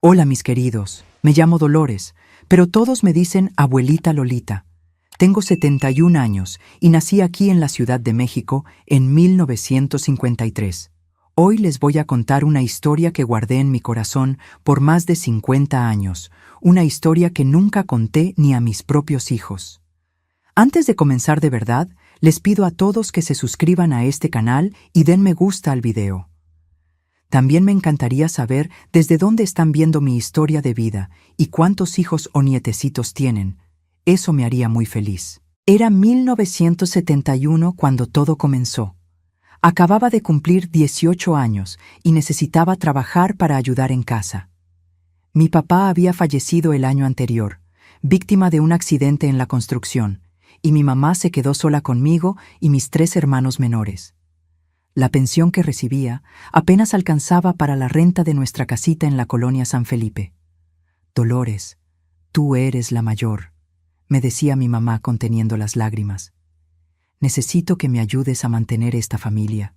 Hola, mis queridos, me llamo Dolores, pero todos me dicen abuelita Lolita. Tengo 71 años y nací aquí en la Ciudad de México en 1953. Hoy les voy a contar una historia que guardé en mi corazón por más de 50 años, una historia que nunca conté ni a mis propios hijos. Antes de comenzar de verdad, les pido a todos que se suscriban a este canal y den me gusta al video. También me encantaría saber desde dónde están viendo mi historia de vida y cuántos hijos o nietecitos tienen. Eso me haría muy feliz. Era 1971 cuando todo comenzó. Acababa de cumplir 18 años y necesitaba trabajar para ayudar en casa. Mi papá había fallecido el año anterior, víctima de un accidente en la construcción, y mi mamá se quedó sola conmigo y mis 3 hermanos menores. La pensión que recibía apenas alcanzaba para la renta de nuestra casita en la colonia San Felipe. Dolores, tú eres la mayor, me decía mi mamá conteniendo las lágrimas. Necesito que me ayudes a mantener esta familia.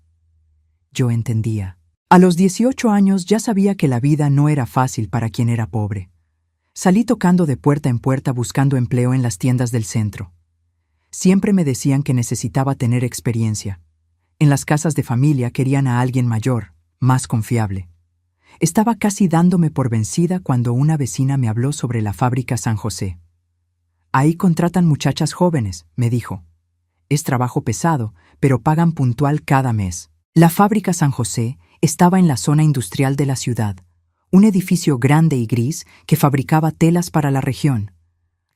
Yo entendía. A los 18 años ya sabía que la vida no era fácil para quien era pobre. Salí tocando de puerta en puerta buscando empleo en las tiendas del centro. Siempre me decían que necesitaba tener experiencia. En las casas de familia querían a alguien mayor, más confiable. Estaba casi dándome por vencida cuando una vecina me habló sobre la fábrica San José. Ahí contratan muchachas jóvenes, me dijo. Es trabajo pesado, pero pagan puntual cada mes. La fábrica San José estaba en la zona industrial de la ciudad, un edificio grande y gris que fabricaba telas para la región.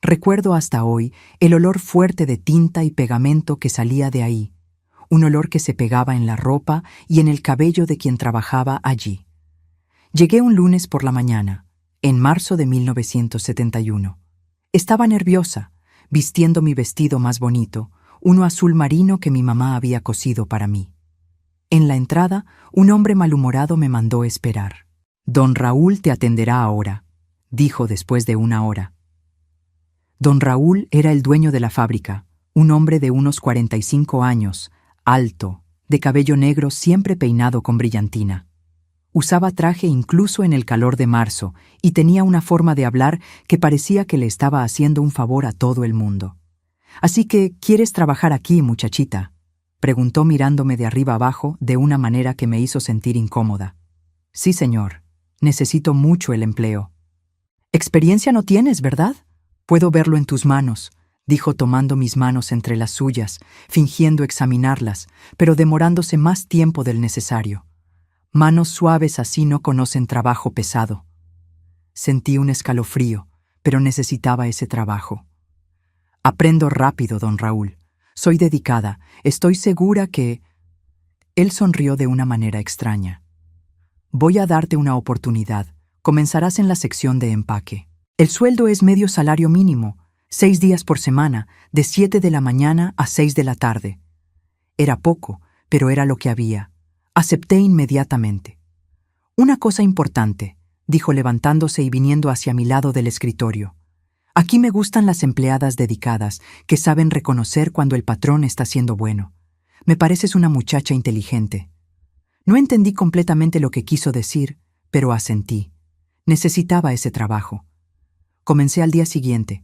Recuerdo hasta hoy el olor fuerte de tinta y pegamento que salía de ahí. Un olor que se pegaba en la ropa y en el cabello de quien trabajaba allí. Llegué un lunes por la mañana, en marzo de 1971. Estaba nerviosa, vistiendo mi vestido más bonito, uno azul marino que mi mamá había cosido para mí. En la entrada, un hombre malhumorado me mandó esperar. «Don Raúl te atenderá ahora», dijo después de una hora. Don Raúl era el dueño de la fábrica, un hombre de unos 45 años, alto, de cabello negro siempre peinado con brillantina. Usaba traje incluso en el calor de marzo y tenía una forma de hablar que parecía que le estaba haciendo un favor a todo el mundo. «Así que, ¿quieres trabajar aquí, muchachita?», preguntó mirándome de arriba abajo de una manera que me hizo sentir incómoda. «Sí, señor. Necesito mucho el empleo». «Experiencia no tienes, ¿verdad? Puedo verlo en tus manos», dijo tomando mis manos entre las suyas, fingiendo examinarlas, pero demorándose más tiempo del necesario. Manos suaves así no conocen trabajo pesado. Sentí un escalofrío, pero necesitaba ese trabajo. «Aprendo rápido, don Raúl. Soy dedicada. Estoy segura que...» Él sonrió de una manera extraña. «Voy a darte una oportunidad. Comenzarás en la sección de empaque. El sueldo es medio salario mínimo, 6 días por semana, de 7 de la mañana a 6 de la tarde. Era poco, pero era lo que había. Acepté inmediatamente. «Una cosa importante», dijo levantándose y viniendo hacia mi lado del escritorio. «Aquí me gustan las empleadas dedicadas, que saben reconocer cuando el patrón está siendo bueno. Me pareces una muchacha inteligente». No entendí completamente lo que quiso decir, pero asentí. Necesitaba ese trabajo. Comencé al día siguiente.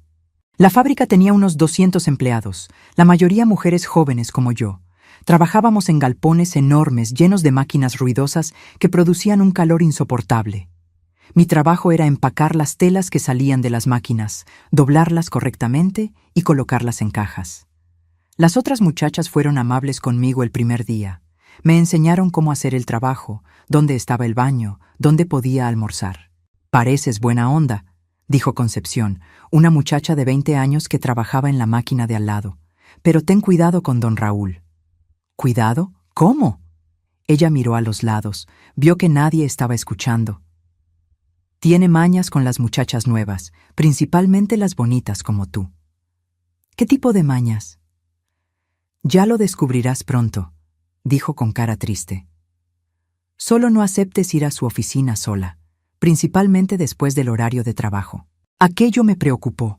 La fábrica tenía unos 200 empleados, la mayoría mujeres jóvenes como yo. Trabajábamos en galpones enormes llenos de máquinas ruidosas que producían un calor insoportable. Mi trabajo era empacar las telas que salían de las máquinas, doblarlas correctamente y colocarlas en cajas. Las otras muchachas fueron amables conmigo el primer día. Me enseñaron cómo hacer el trabajo, dónde estaba el baño, dónde podía almorzar. «Pareces buena onda», dijo Concepción, una muchacha de 20 años que trabajaba en la máquina de al lado. «Pero ten cuidado con don Raúl». «¿Cuidado? ¿Cómo?» Ella miró a los lados, vio que nadie estaba escuchando. «Tiene mañas con las muchachas nuevas, principalmente las bonitas como tú». «¿Qué tipo de mañas?» «Ya lo descubrirás pronto», dijo con cara triste. «Solo no aceptes ir a su oficina sola, principalmente después del horario de trabajo». Aquello me preocupó,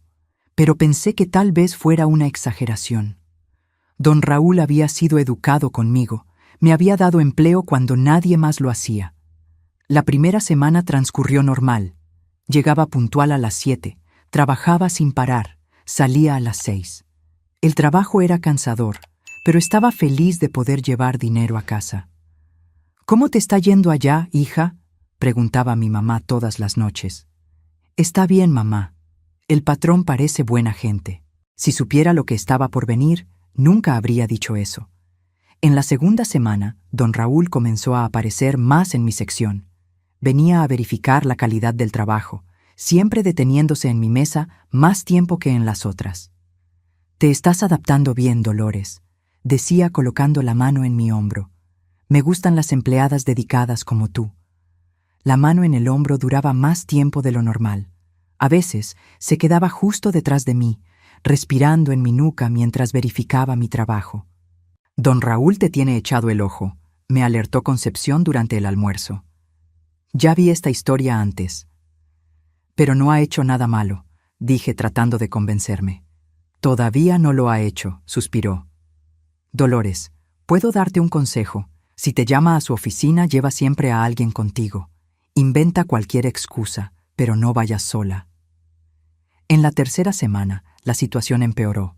pero pensé que tal vez fuera una exageración. Don Raúl había sido educado conmigo, me había dado empleo cuando nadie más lo hacía. La primera semana transcurrió normal. Llegaba puntual a las 7, trabajaba sin parar, salía a las 6. El trabajo era cansador, pero estaba feliz de poder llevar dinero a casa. ¿Cómo te está yendo allá, hija?, preguntaba mi mamá todas las noches. Está bien, mamá. El patrón parece buena gente. Si supiera lo que estaba por venir, nunca habría dicho eso. En la segunda semana, don Raúl comenzó a aparecer más en mi sección. Venía a verificar la calidad del trabajo, siempre deteniéndose en mi mesa más tiempo que en las otras. «Te estás adaptando bien, Dolores», decía colocando la mano en mi hombro. «Me gustan las empleadas dedicadas como tú». La mano en el hombro duraba más tiempo de lo normal. A veces se quedaba justo detrás de mí, respirando en mi nuca mientras verificaba mi trabajo. «Don Raúl te tiene echado el ojo», me alertó Concepción durante el almuerzo. «Ya vi esta historia antes». «Pero no ha hecho nada malo», dije tratando de convencerme. «Todavía no lo ha hecho», suspiró. «Dolores, puedo darte un consejo. Si te llama a su oficina, lleva siempre a alguien contigo. Inventa cualquier excusa, pero no vayas sola». En la tercera semana, la situación empeoró.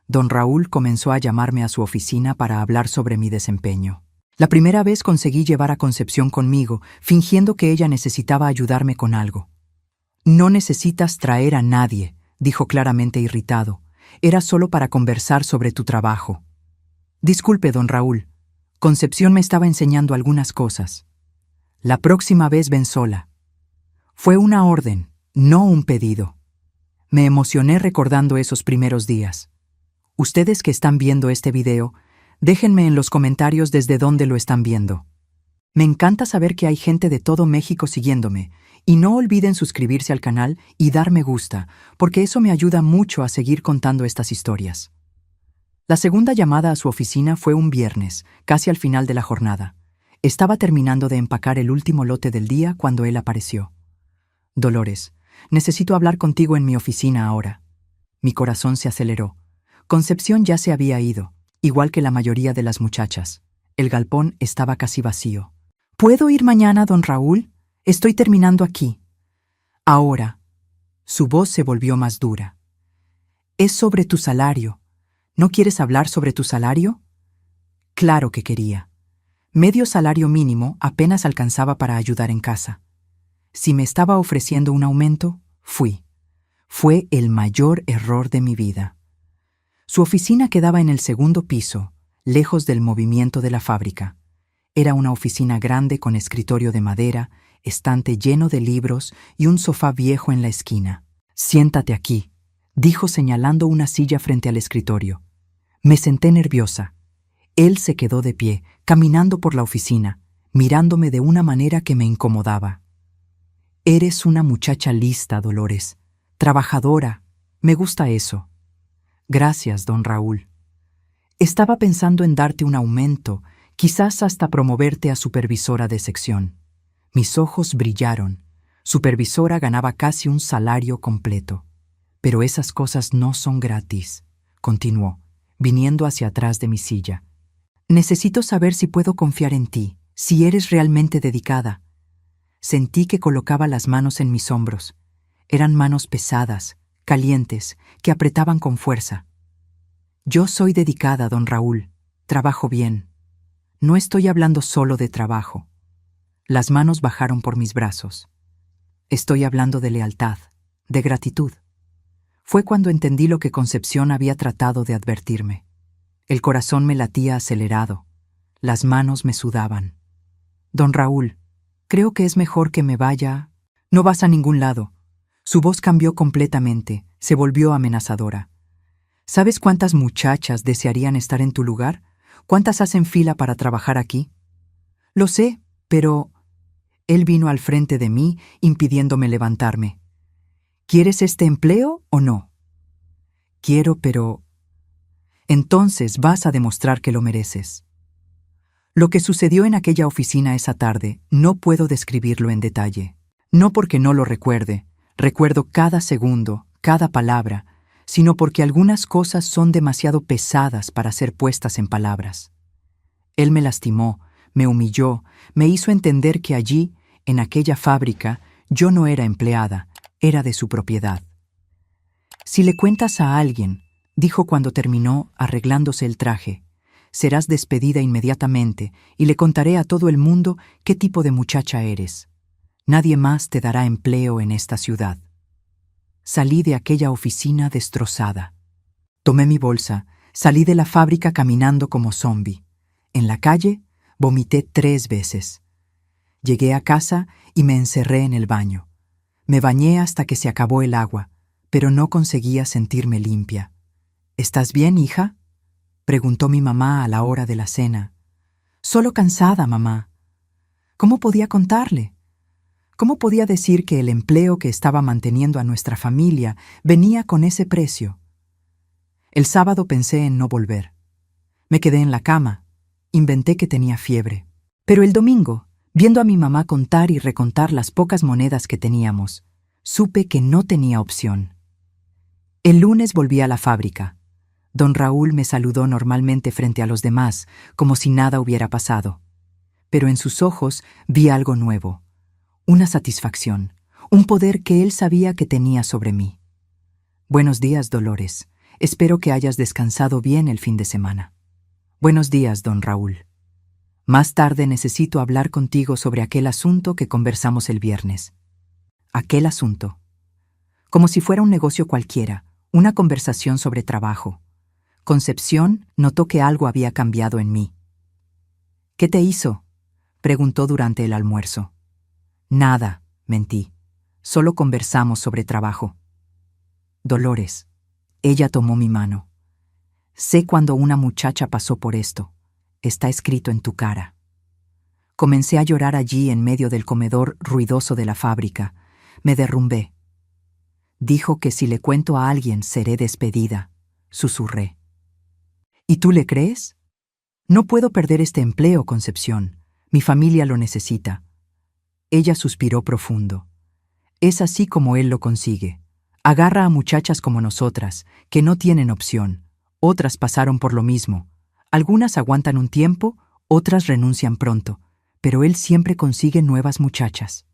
Don Raúl comenzó a llamarme a su oficina para hablar sobre mi desempeño. La primera vez conseguí llevar a Concepción conmigo, fingiendo que ella necesitaba ayudarme con algo. «No necesitas traer a nadie», dijo claramente irritado. «Era solo para conversar sobre tu trabajo». «Disculpe, don Raúl. Concepción me estaba enseñando algunas cosas. La próxima vez ven sola». Fue una orden, no un pedido. Me emocioné recordando esos primeros días. Ustedes que están viendo este video, déjenme en los comentarios desde dónde lo están viendo. Me encanta saber que hay gente de todo México siguiéndome, y no olviden suscribirse al canal y dar me gusta, porque eso me ayuda mucho a seguir contando estas historias. La segunda llamada a su oficina fue un viernes, casi al final de la jornada. Estaba terminando de empacar el último lote del día cuando él apareció. «Dolores, necesito hablar contigo en mi oficina ahora». Mi corazón se aceleró. Concepción ya se había ido, igual que la mayoría de las muchachas. El galpón estaba casi vacío. «¿Puedo ir mañana, don Raúl? Estoy terminando aquí». «Ahora». Su voz se volvió más dura. «Es sobre tu salario. ¿No quieres hablar sobre tu salario?» Claro que quería. Medio salario mínimo apenas alcanzaba para ayudar en casa. Si me estaba ofreciendo un aumento, fui. Fue el mayor error de mi vida. Su oficina quedaba en el segundo piso, lejos del movimiento de la fábrica. Era una oficina grande con escritorio de madera, estante lleno de libros y un sofá viejo en la esquina. «Siéntate aquí», dijo señalando una silla frente al escritorio. Me senté nerviosa. Él se quedó de pie, caminando por la oficina, mirándome de una manera que me incomodaba. «Eres una muchacha lista, Dolores. Trabajadora. Me gusta eso». «Gracias, don Raúl. Estaba pensando en darte un aumento, quizás hasta promoverte a supervisora de sección». Mis ojos brillaron. Supervisora ganaba casi un salario completo. «Pero esas cosas no son gratis», continuó, viniendo hacia atrás de mi silla. «Necesito saber si puedo confiar en ti, si eres realmente dedicada». Sentí que colocaba las manos en mis hombros. Eran manos pesadas, calientes, que apretaban con fuerza. «Yo soy dedicada, don Raúl. Trabajo bien. No estoy hablando solo de trabajo». Las manos bajaron por mis brazos. «Estoy hablando de lealtad, de gratitud». Fue cuando entendí lo que Concepción había tratado de advertirme. El corazón me latía acelerado. Las manos me sudaban. «Don Raúl, creo que es mejor que me vaya». «No vas a ningún lado». Su voz cambió completamente, se volvió amenazadora. «¿Sabes cuántas muchachas desearían estar en tu lugar? ¿Cuántas hacen fila para trabajar aquí?» «Lo sé, pero...» Él vino al frente de mí, impidiéndome levantarme. «¿Quieres este empleo o no?» «Quiero, pero...» «Entonces vas a demostrar que lo mereces». Lo que sucedió en aquella oficina esa tarde no puedo describirlo en detalle. No porque no lo recuerde, recuerdo cada segundo, cada palabra, sino porque algunas cosas son demasiado pesadas para ser puestas en palabras. Él me lastimó, me humilló, me hizo entender que allí, en aquella fábrica, Yo no era empleada, era de su propiedad. Si le cuentas a alguien, dijo cuando terminó arreglándose el traje, serás despedida inmediatamente y le contaré a todo el mundo qué tipo de muchacha eres. Nadie más te dará empleo en esta ciudad. Salí de aquella oficina destrozada. Tomé mi bolsa, salí de la fábrica caminando como zombi. En la calle, vomité 3 veces. Llegué a casa y me encerré en el baño. Me bañé hasta que se acabó el agua, pero no conseguía sentirme limpia. ¿Estás bien, hija?, preguntó mi mamá a la hora de la cena. Solo cansada, mamá. ¿Cómo podía contarle? ¿Cómo podía decir que el empleo que estaba manteniendo a nuestra familia venía con ese precio? El sábado pensé en no volver. Me quedé en la cama. Inventé que tenía fiebre. Pero el domingo, viendo a mi mamá contar y recontar las pocas monedas que teníamos, supe que no tenía opción. El lunes volví a la fábrica. Don Raúl me saludó normalmente frente a los demás, como si nada hubiera pasado. Pero en sus ojos vi algo nuevo, una satisfacción, un poder que él sabía que tenía sobre mí. Buenos días, Dolores. Espero que hayas descansado bien el fin de semana. Buenos días, don Raúl. Más tarde necesito hablar contigo sobre aquel asunto que conversamos el viernes. Aquel asunto. Como si fuera un negocio cualquiera, una conversación sobre trabajo. Concepción notó que algo había cambiado en mí. ¿Qué te hizo?, preguntó durante el almuerzo. Nada, mentí. Solo conversamos sobre trabajo. Dolores. Ella tomó mi mano. Sé cuando una muchacha pasó por esto. Está escrito en tu cara. Comencé a llorar allí en medio del comedor ruidoso de la fábrica. Me derrumbé. Dijo que si le cuento a alguien seré despedida, susurré. ¿Y tú le crees? No puedo perder este empleo, Concepción. Mi familia lo necesita. Ella suspiró profundo. Es así como él lo consigue. Agarra a muchachas como nosotras, que no tienen opción. Otras pasaron por lo mismo. Algunas aguantan un tiempo, otras renuncian pronto, pero él siempre consigue nuevas muchachas.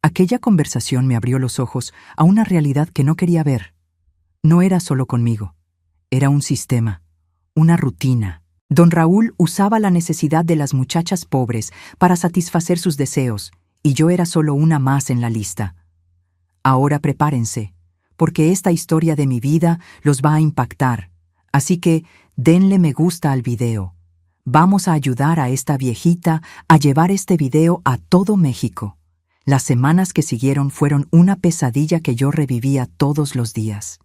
Aquella conversación me abrió los ojos a una realidad que no quería ver. No era solo conmigo. Era un sistema, una rutina. Don Raúl usaba la necesidad de las muchachas pobres para satisfacer sus deseos, y yo era solo una más en la lista. Ahora prepárense, porque esta historia de mi vida los va a impactar. Así que denle me gusta al video. Vamos a ayudar a esta viejita a llevar este video a todo México. Las semanas que siguieron fueron una pesadilla que yo revivía todos los días.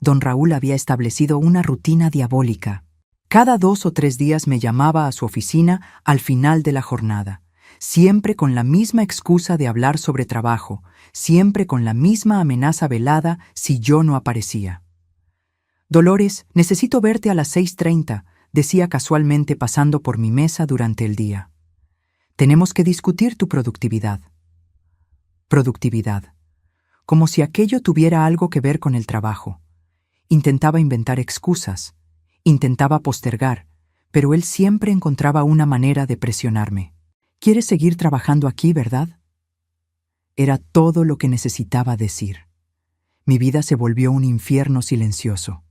Don Raúl había establecido una rutina diabólica. Cada 2 o 3 días me llamaba a su oficina al final de la jornada, siempre con la misma excusa de hablar sobre trabajo, siempre con la misma amenaza velada si yo no aparecía. Dolores, necesito verte a las 6:30, decía casualmente pasando por mi mesa durante el día. Tenemos que discutir tu productividad. Productividad. Como si aquello tuviera algo que ver con el trabajo. Intentaba inventar excusas. Intentaba postergar, pero él siempre encontraba una manera de presionarme. ¿Quieres seguir trabajando aquí, verdad? Era todo lo que necesitaba decir. Mi vida se volvió un infierno silencioso.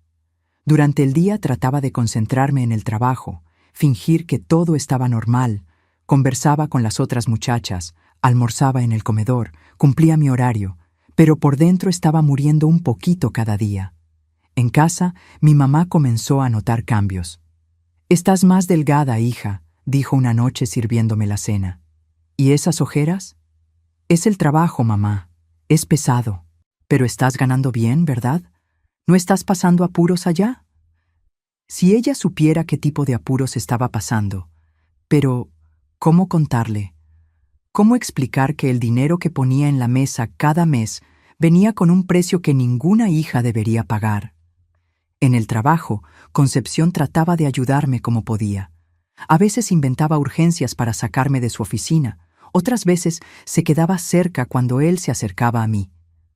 Durante el día trataba de concentrarme en el trabajo, fingir que todo estaba normal, conversaba con las otras muchachas, almorzaba en el comedor, cumplía mi horario, pero por dentro estaba muriendo un poquito cada día. En casa, mi mamá comenzó a notar cambios. «Estás más delgada, hija», dijo una noche sirviéndome la cena. «¿Y esas ojeras?» «Es el trabajo, mamá. Es pesado. Pero estás ganando bien, ¿verdad? ¿No estás pasando apuros allá?» Si ella supiera qué tipo de apuros estaba pasando. Pero, ¿cómo contarle? ¿Cómo explicar que el dinero que ponía en la mesa cada mes venía con un precio que ninguna hija debería pagar? En el trabajo, Concepción trataba de ayudarme como podía. A veces inventaba urgencias para sacarme de su oficina, otras veces se quedaba cerca cuando él se acercaba a mí,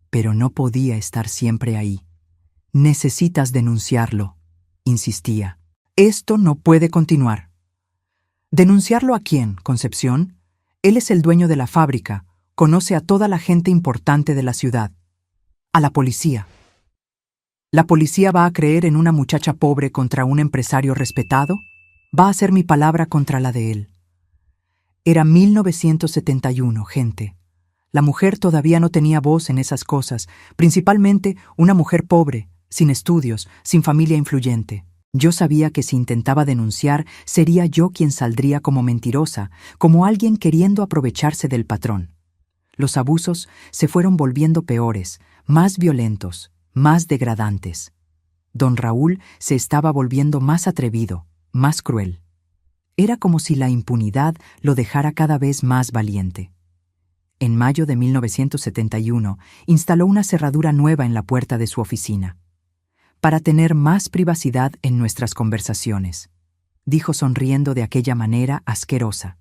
pero no podía estar siempre ahí. «Necesitas denunciarlo», insistía. «Esto no puede continuar». «¿Denunciarlo a quién, Concepción? Él es el dueño de la fábrica. Conoce a toda la gente importante de la ciudad. A la policía. ¿La policía va a creer en una muchacha pobre contra un empresario respetado? Va a ser mi palabra contra la de él. Era 1971, gente. La mujer todavía no tenía voz en esas cosas, principalmente una mujer pobre, sin estudios, sin familia influyente. Yo sabía que si intentaba denunciar, sería yo quien saldría como mentirosa, como alguien queriendo aprovecharse del patrón. Los abusos se fueron volviendo peores, más violentos, más degradantes. Don Raúl se estaba volviendo más atrevido, más cruel. Era como si la impunidad lo dejara cada vez más valiente. En mayo de 1971, instaló una cerradura nueva en la puerta de su oficina. Para tener más privacidad en nuestras conversaciones, dijo sonriendo de aquella manera asquerosa.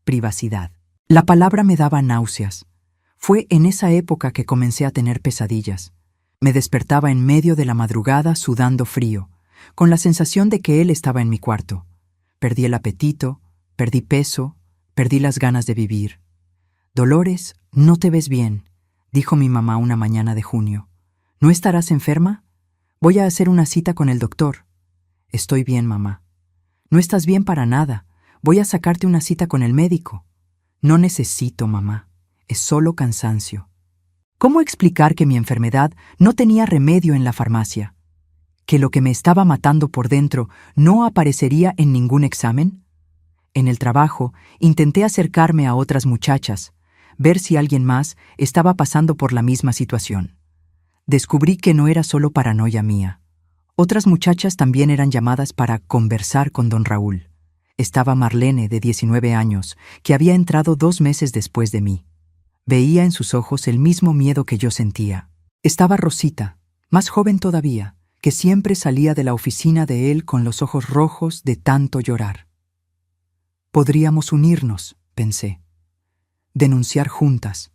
Privacidad. La palabra me daba náuseas. Fue en esa época que comencé a tener pesadillas. Me despertaba en medio de la madrugada sudando frío, con la sensación de que él estaba en mi cuarto. Perdí el apetito, perdí peso, perdí las ganas de vivir. «Dolores, no te ves bien», dijo mi mamá una mañana de junio. «¿No estarás enferma? Voy a hacer una cita con el doctor». «Estoy bien, mamá». «No estás bien para nada. Voy a sacarte una cita con el médico». «No necesito, mamá. Es solo cansancio». ¿Cómo explicar que mi enfermedad no tenía remedio en la farmacia? ¿Que lo que me estaba matando por dentro no aparecería en ningún examen? En el trabajo, intenté acercarme a otras muchachas, ver si alguien más estaba pasando por la misma situación. Descubrí que no era solo paranoia mía. Otras muchachas también eran llamadas para conversar con don Raúl. Estaba Marlene, de 19 años, que había entrado 2 meses después de mí. Veía en sus ojos el mismo miedo que yo sentía. Estaba Rosita, más joven todavía, que siempre salía de la oficina de él con los ojos rojos de tanto llorar. Podríamos unirnos, pensé. Denunciar juntas.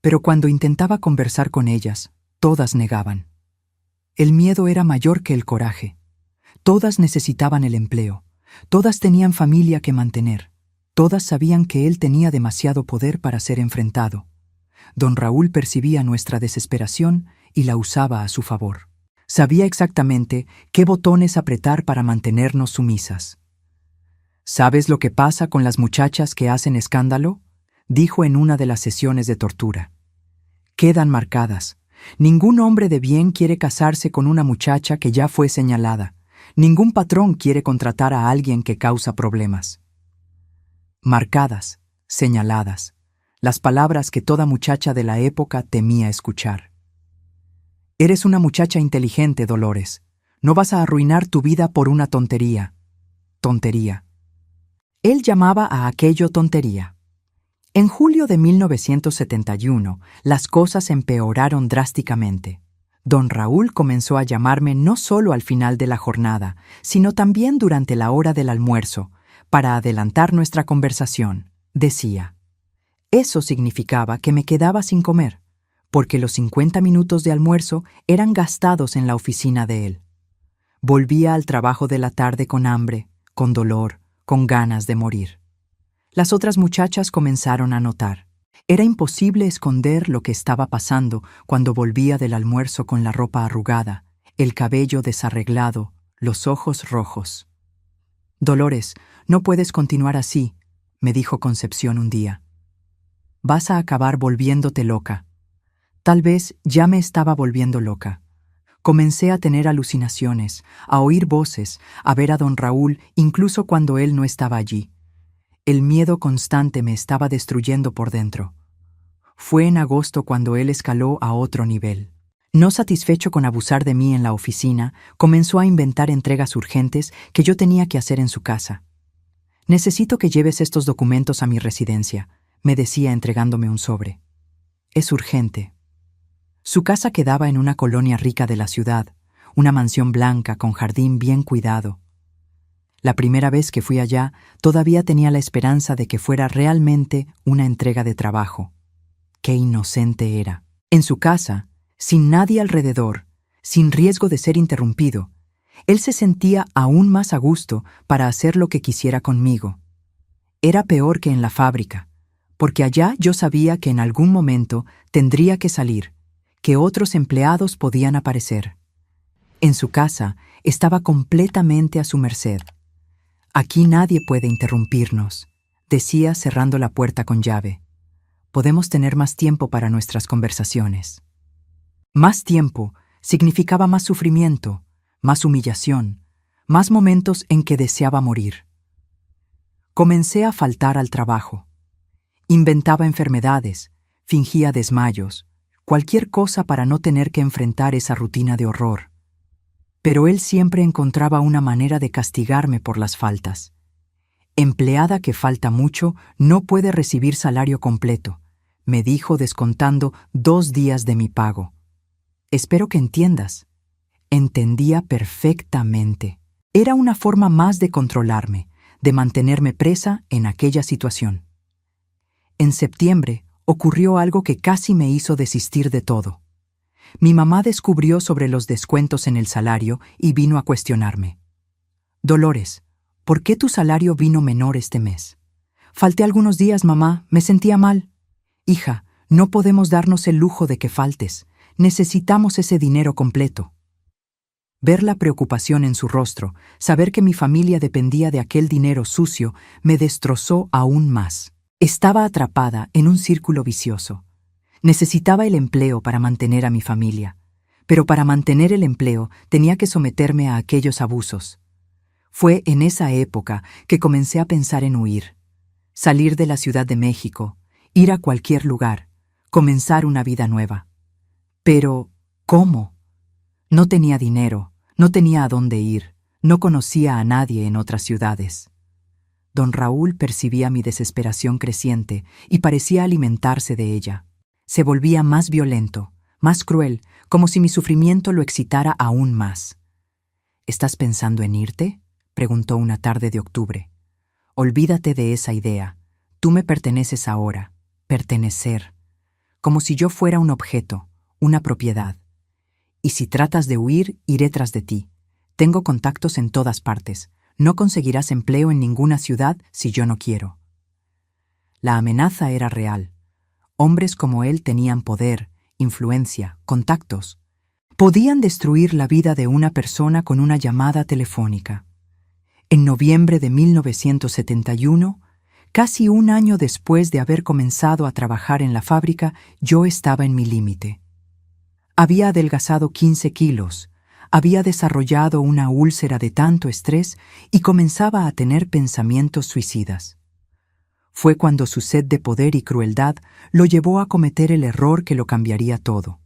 Pero cuando intentaba conversar con ellas, todas negaban. El miedo era mayor que el coraje. Todas necesitaban el empleo. Todas tenían familia que mantener. Todas sabían que él tenía demasiado poder para ser enfrentado. Don Raúl percibía nuestra desesperación y la usaba a su favor. Sabía exactamente qué botones apretar para mantenernos sumisas. «¿Sabes lo que pasa con las muchachas que hacen escándalo?», dijo en una de las sesiones de tortura. «Quedan marcadas. Ningún hombre de bien quiere casarse con una muchacha que ya fue señalada. Ningún patrón quiere contratar a alguien que causa problemas». Marcadas, señaladas, las palabras que toda muchacha de la época temía escuchar. «Eres una muchacha inteligente, Dolores. No vas a arruinar tu vida por una tontería». Tontería. Él llamaba a aquello tontería. En julio de 1971, las cosas empeoraron drásticamente. Don Raúl comenzó a llamarme no solo al final de la jornada, sino también durante la hora del almuerzo, para adelantar nuestra conversación. Decía, eso significaba que me quedaba sin comer, porque los 50 minutos de almuerzo eran gastados en la oficina de él. Volvía al trabajo de la tarde con hambre, con dolor, con ganas de morir. Las otras muchachas comenzaron a notar. Era imposible esconder lo que estaba pasando cuando volvía del almuerzo con la ropa arrugada, el cabello desarreglado, los ojos rojos. «Dolores, no puedes continuar así», me dijo Concepción un día. «Vas a acabar volviéndote loca». Tal vez ya me estaba volviendo loca. Comencé a tener alucinaciones, a oír voces, a ver a don Raúl incluso cuando él no estaba allí. El miedo constante me estaba destruyendo por dentro. Fue en agosto cuando él escaló a otro nivel. No satisfecho con abusar de mí en la oficina, comenzó a inventar entregas urgentes que yo tenía que hacer en su casa. «Necesito que lleves estos documentos a mi residencia», me decía entregándome un sobre. «Es urgente». Su casa quedaba en una colonia rica de la ciudad, una mansión blanca con jardín bien cuidado. La primera vez que fui allá, todavía tenía la esperanza de que fuera realmente una entrega de trabajo. Qué inocente era. En su casa, sin nadie alrededor, sin riesgo de ser interrumpido, él se sentía aún más a gusto para hacer lo que quisiera conmigo. Era peor que en la fábrica, porque allá yo sabía que en algún momento tendría que salir, que otros empleados podían aparecer. En su casa estaba completamente a su merced. Aquí nadie puede interrumpirnos, decía cerrando la puerta con llave. Podemos tener más tiempo para nuestras conversaciones. Más tiempo significaba más sufrimiento, más humillación, más momentos en que deseaba morir. Comencé a faltar al trabajo. Inventaba enfermedades, fingía desmayos, cualquier cosa para no tener que enfrentar esa rutina de horror. Pero él siempre encontraba una manera de castigarme por las faltas. Empleada que falta mucho no puede recibir salario completo, me dijo descontando 2 días de mi pago. Espero que entiendas. Entendía perfectamente. Era una forma más de controlarme, de mantenerme presa en aquella situación. En septiembre ocurrió algo que casi me hizo desistir de todo. Mi mamá descubrió sobre los descuentos en el salario y vino a cuestionarme. Dolores, ¿por qué tu salario vino menor este mes? Falté algunos días, mamá, me sentía mal. Hija, no podemos darnos el lujo de que faltes. Necesitamos ese dinero completo. Ver la preocupación en su rostro, saber que mi familia dependía de aquel dinero sucio, me destrozó aún más. Estaba atrapada en un círculo vicioso. Necesitaba el empleo para mantener a mi familia, pero para mantener el empleo tenía que someterme a aquellos abusos. Fue en esa época que comencé a pensar en huir, salir de la Ciudad de México, ir a cualquier lugar, comenzar una vida nueva. Pero, ¿cómo? No tenía dinero, no tenía a dónde ir, no conocía a nadie en otras ciudades. Don Raúl percibía mi desesperación creciente y parecía alimentarse de ella. Se volvía más violento, más cruel, como si mi sufrimiento lo excitara aún más. ¿Estás pensando en irte?, preguntó una tarde de octubre. Olvídate de esa idea. Tú me perteneces ahora. Pertenecer. Como si yo fuera un objeto, una propiedad. Y si tratas de huir, iré tras de ti. Tengo contactos en todas partes. No conseguirás empleo en ninguna ciudad si yo no quiero. La amenaza era real. Hombres como él tenían poder, influencia, contactos. Podían destruir la vida de una persona con una llamada telefónica. En noviembre de 1971, casi un año después de haber comenzado a trabajar en la fábrica, yo estaba en mi límite. Había adelgazado 15 kilos, había desarrollado una úlcera de tanto estrés y comenzaba a tener pensamientos suicidas. Fue cuando su sed de poder y crueldad lo llevó a cometer el error que lo cambiaría todo.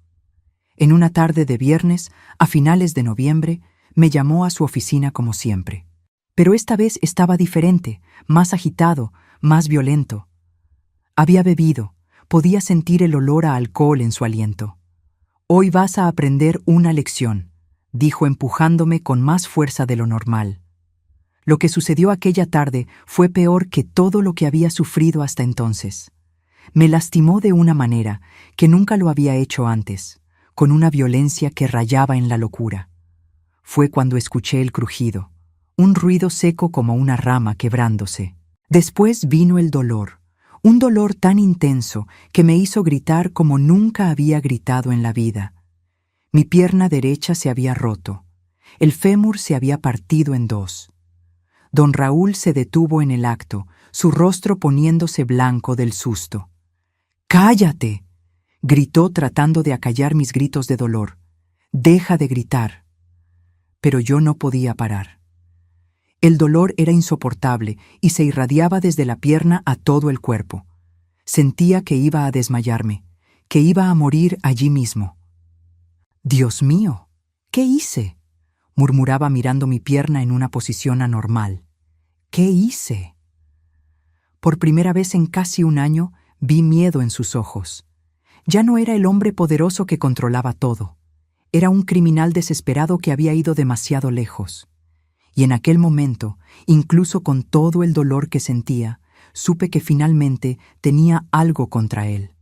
En una tarde de viernes, a finales de noviembre, me llamó a su oficina como siempre. Pero esta vez estaba diferente, más agitado, más violento. Había bebido, podía sentir el olor a alcohol en su aliento. «Hoy vas a aprender una lección», dijo empujándome con más fuerza de lo normal. Lo que sucedió aquella tarde fue peor que todo lo que había sufrido hasta entonces. Me lastimó de una manera que nunca lo había hecho antes, con una violencia que rayaba en la locura. Fue cuando escuché el crujido, un ruido seco como una rama quebrándose. Después vino el dolor, un dolor tan intenso que me hizo gritar como nunca había gritado en la vida. Mi pierna derecha se había roto, el fémur se había partido en 2. Don Raúl se detuvo en el acto, su rostro poniéndose blanco del susto. «¡Cállate!», gritó tratando de acallar mis gritos de dolor. «Deja de gritar». Pero yo no podía parar. El dolor era insoportable y se irradiaba desde la pierna a todo el cuerpo. Sentía que iba a desmayarme, que iba a morir allí mismo. «Dios mío, ¿qué hice?», murmuraba mirando mi pierna en una posición anormal. «¿Qué hice?». Por primera vez en casi un año vi miedo en sus ojos. Ya no era el hombre poderoso que controlaba todo. Era un criminal desesperado que había ido demasiado lejos. Y en aquel momento, incluso con todo el dolor que sentía, supe que finalmente tenía algo contra él.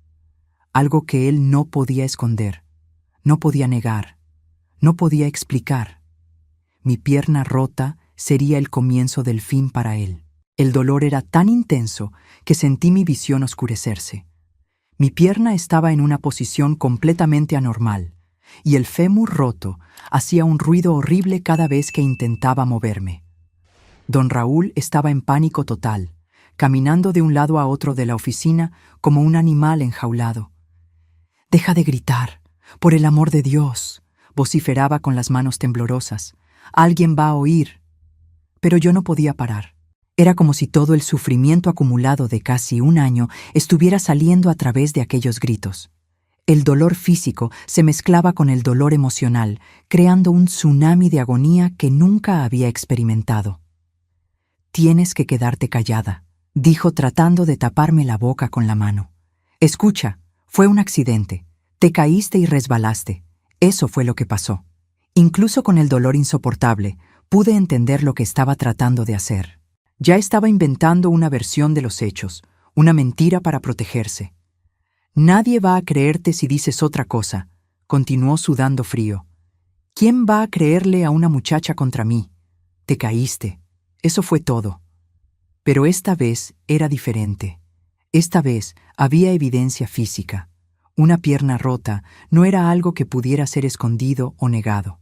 Algo que él no podía esconder, no podía negar, no podía explicar. Mi pierna rota sería el comienzo del fin para él. El dolor era tan intenso que sentí mi visión oscurecerse. Mi pierna estaba en una posición completamente anormal, y el fémur roto hacía un ruido horrible cada vez que intentaba moverme. Don Raúl estaba en pánico total, caminando de un lado a otro de la oficina como un animal enjaulado. «Deja de gritar, por el amor de Dios», vociferaba con las manos temblorosas. «Alguien va a oír». Pero yo no podía parar. Era como si todo el sufrimiento acumulado de casi un año estuviera saliendo a través de aquellos gritos. El dolor físico se mezclaba con el dolor emocional, creando un tsunami de agonía que nunca había experimentado. «Tienes que quedarte callada», dijo tratando de taparme la boca con la mano. «Escucha, fue un accidente. Te caíste y resbalaste. Eso fue lo que pasó». Incluso con el dolor insoportable, pude entender lo que estaba tratando de hacer. Ya estaba inventando una versión de los hechos, una mentira para protegerse. «Nadie va a creerte si dices otra cosa», continuó sudando frío. «¿Quién va a creerle a una muchacha contra mí? Te caíste. Eso fue todo». Pero esta vez era diferente. Esta vez había evidencia física. Una pierna rota no era algo que pudiera ser escondido o negado.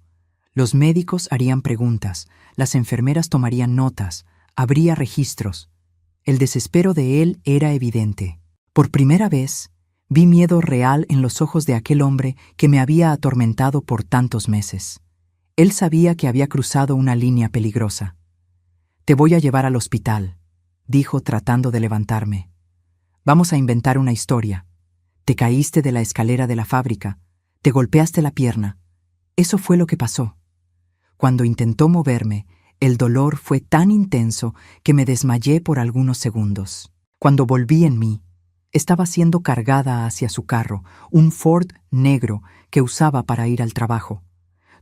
Los médicos harían preguntas, las enfermeras tomarían notas, habría registros. El desespero de él era evidente. Por primera vez, vi miedo real en los ojos de aquel hombre que me había atormentado por tantos meses. Él sabía que había cruzado una línea peligrosa. «Te voy a llevar al hospital», dijo tratando de levantarme. «Vamos a inventar una historia. Te caíste de la escalera de la fábrica, te golpeaste la pierna. Eso fue lo que pasó». Cuando intentó moverme, el dolor fue tan intenso que me desmayé por algunos segundos. Cuando volví en mí, estaba siendo cargada hacia su carro, un Ford negro que usaba para ir al trabajo.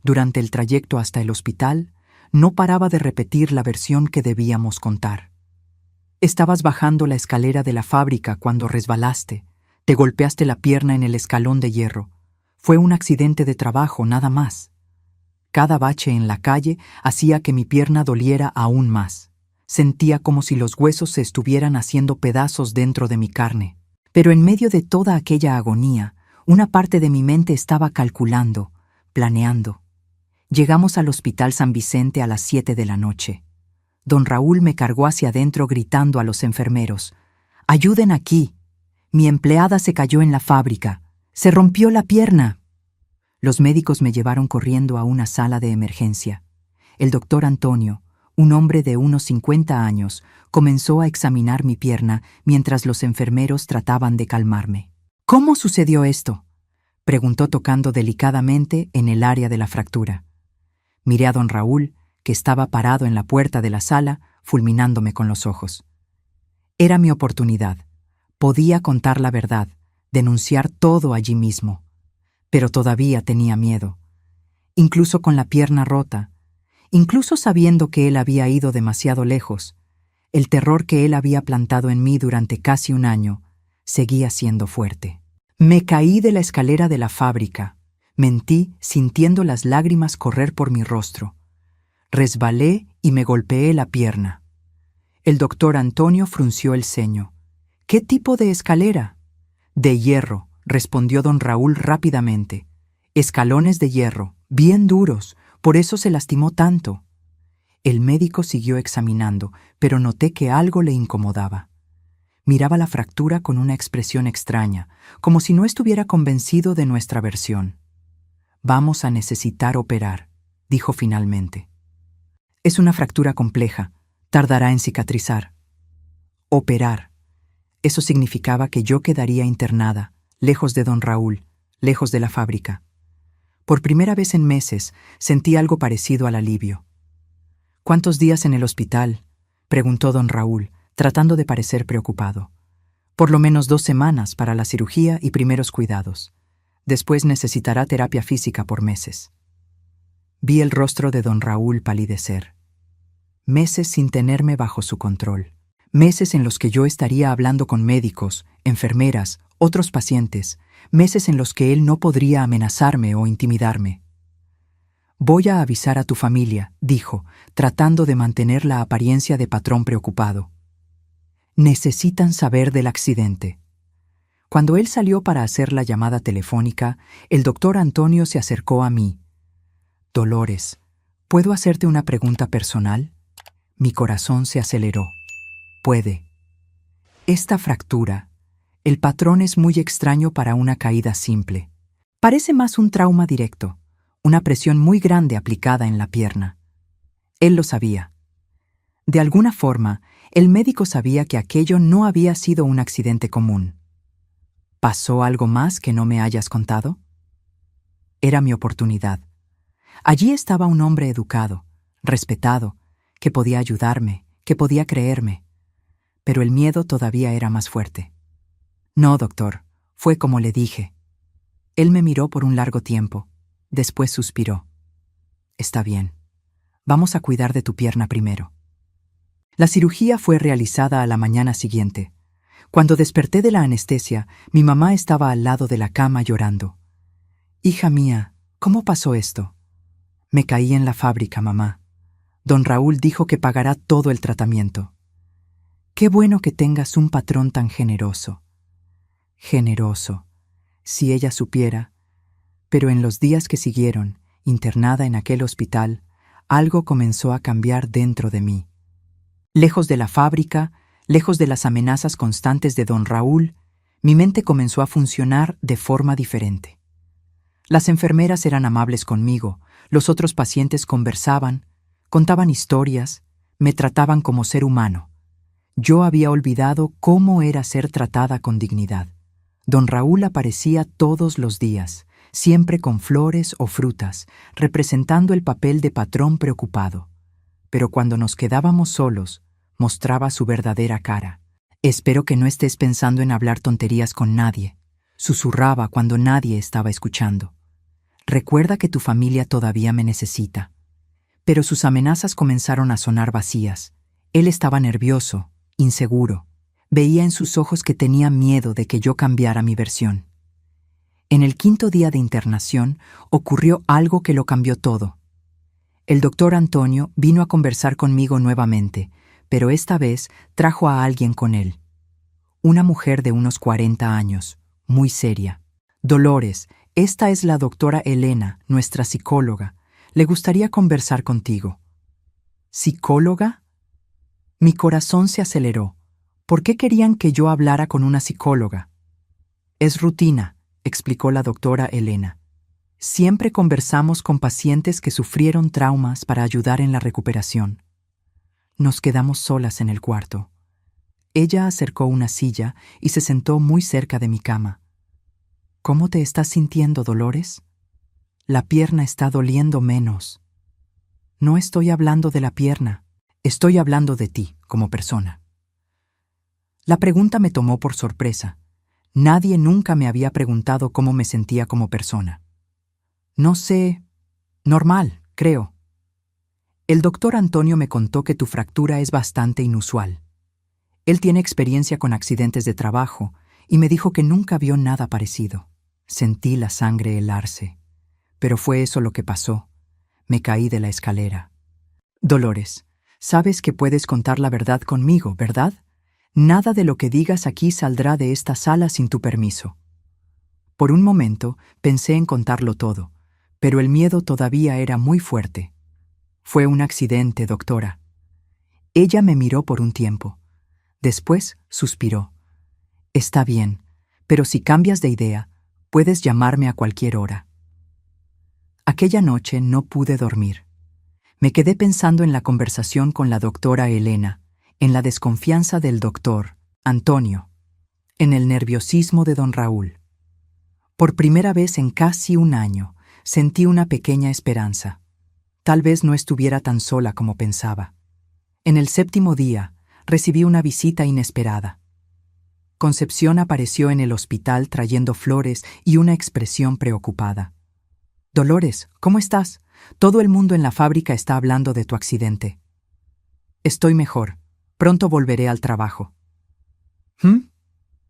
Durante el trayecto hasta el hospital, no paraba de repetir la versión que debíamos contar. «Estabas bajando la escalera de la fábrica cuando resbalaste. Te golpeaste la pierna en el escalón de hierro. Fue un accidente de trabajo, nada más». Cada bache en la calle hacía que mi pierna doliera aún más. Sentía como si los huesos se estuvieran haciendo pedazos dentro de mi carne. Pero en medio de toda aquella agonía, una parte de mi mente estaba calculando, planeando. Llegamos al Hospital San Vicente a las 7 de la noche. Don Raúl me cargó hacia adentro gritando a los enfermeros: «¡Ayuden aquí! Mi empleada se cayó en la fábrica. Se rompió la pierna». Los médicos me llevaron corriendo a una sala de emergencia. El doctor Antonio, un hombre de unos 50 años, comenzó a examinar mi pierna mientras los enfermeros trataban de calmarme. «¿Cómo sucedió esto?», preguntó tocando delicadamente en el área de la fractura. Miré a don Raúl, que estaba parado en la puerta de la sala, fulminándome con los ojos. Era mi oportunidad. Podía contar la verdad, denunciar todo allí mismo. Pero todavía tenía miedo. Incluso con la pierna rota, incluso sabiendo que él había ido demasiado lejos, el terror que él había plantado en mí durante casi un año seguía siendo fuerte. Me caí de la escalera de la fábrica. Mentí sintiendo las lágrimas correr por mi rostro. Resbalé y me golpeé la pierna. El doctor Antonio frunció el ceño. «¿Qué tipo de escalera?» «De hierro», respondió don Raúl rápidamente. «Escalones de hierro, bien duros, por eso se lastimó tanto». El médico siguió examinando, pero noté que algo le incomodaba. Miraba la fractura con una expresión extraña, como si no estuviera convencido de nuestra versión. «Vamos a necesitar operar», dijo finalmente. «Es una fractura compleja, tardará en cicatrizar». Operar. Eso significaba que yo quedaría internada, lejos de don Raúl, lejos de la fábrica. Por primera vez en meses sentí algo parecido al alivio. «¿Cuántos días en el hospital?», preguntó don Raúl, tratando de parecer preocupado. «Por lo menos 2 semanas para la cirugía y primeros cuidados. Después necesitará terapia física por meses». Vi el rostro de don Raúl palidecer. Meses sin tenerme bajo su control. Meses en los que yo estaría hablando con médicos, enfermeras, otros pacientes. Meses en los que él no podría amenazarme o intimidarme. «Voy a avisar a tu familia», dijo, tratando de mantener la apariencia de patrón preocupado. Necesitan saber del accidente. Cuando él salió para hacer la llamada telefónica, el doctor Antonio se acercó a mí. Dolores, ¿puedo hacerte una pregunta personal? Mi corazón se aceleró. Puede. Esta fractura, el patrón es muy extraño para una caída simple. Parece más un trauma directo, una presión muy grande aplicada en la pierna. Él lo sabía. De alguna forma, el médico sabía que aquello no había sido un accidente común. ¿Pasó algo más que no me hayas contado? Era mi oportunidad. Allí estaba un hombre educado, respetado, que podía ayudarme, que podía creerme. Pero el miedo todavía era más fuerte. No, doctor, fue como le dije. Él me miró por un largo tiempo. Después suspiró. Está bien. Vamos a cuidar de tu pierna primero. La cirugía fue realizada a la mañana siguiente. Cuando desperté de la anestesia, mi mamá estaba al lado de la cama llorando. Hija mía, ¿cómo pasó esto? Me caí en la fábrica, mamá. Don Raúl dijo que pagará todo el tratamiento. Qué bueno que tengas un patrón tan generoso. Generoso, si ella supiera. Pero en los días que siguieron, internada en aquel hospital, algo comenzó a cambiar dentro de mí. Lejos de la fábrica, lejos de las amenazas constantes de don Raúl, mi mente comenzó a funcionar de forma diferente. Las enfermeras eran amables conmigo, los otros pacientes conversaban, contaban historias, me trataban como ser humano. Yo había olvidado cómo era ser tratada con dignidad. Don Raúl aparecía todos los días, siempre con flores o frutas, representando el papel de patrón preocupado. Pero cuando nos quedábamos solos, mostraba su verdadera cara. Espero que no estés pensando en hablar tonterías con nadie, susurraba cuando nadie estaba escuchando. Recuerda que tu familia todavía me necesita. Pero sus amenazas comenzaron a sonar vacías. Él estaba nervioso, inseguro. Veía en sus ojos que tenía miedo de que yo cambiara mi versión. En el 5.º día de internación ocurrió algo que lo cambió todo. El doctor Antonio vino a conversar conmigo nuevamente, pero esta vez trajo a alguien con él. Una mujer de unos 40 años, muy seria. Dolores, esta es la doctora Elena, nuestra psicóloga. Le gustaría conversar contigo. ¿Psicóloga? Mi corazón se aceleró. ¿Por qué querían que yo hablara con una psicóloga? Es rutina, explicó la doctora Elena. Siempre conversamos con pacientes que sufrieron traumas para ayudar en la recuperación. Nos quedamos solas en el cuarto. Ella acercó una silla y se sentó muy cerca de mi cama. ¿Cómo te estás sintiendo, Dolores? La pierna está doliendo menos. No estoy hablando de la pierna, estoy hablando de ti como persona. La pregunta me tomó por sorpresa. Nadie nunca me había preguntado cómo me sentía como persona. No sé, normal, creo. El doctor Antonio me contó que tu fractura es bastante inusual. Él tiene experiencia con accidentes de trabajo y me dijo que nunca vio nada parecido. Sentí la sangre helarse. Pero fue eso lo que pasó. Me caí de la escalera. Dolores, sabes que puedes contar la verdad conmigo, ¿verdad? Nada de lo que digas aquí saldrá de esta sala sin tu permiso. Por un momento pensé en contarlo todo, pero el miedo todavía era muy fuerte. Fue un accidente, doctora. Ella me miró por un tiempo. Después suspiró. Está bien, pero si cambias de idea, puedes llamarme a cualquier hora. Aquella noche no pude dormir. Me quedé pensando en la conversación con la doctora Elena, en la desconfianza del doctor Antonio, en el nerviosismo de don Raúl. Por primera vez en casi un año, sentí una pequeña esperanza. Tal vez no estuviera tan sola como pensaba. En el 7.º día, recibí una visita inesperada. Concepción apareció en el hospital trayendo flores y una expresión preocupada. Dolores, ¿cómo estás? Todo el mundo en la fábrica está hablando de tu accidente. Estoy mejor. Pronto volveré al trabajo.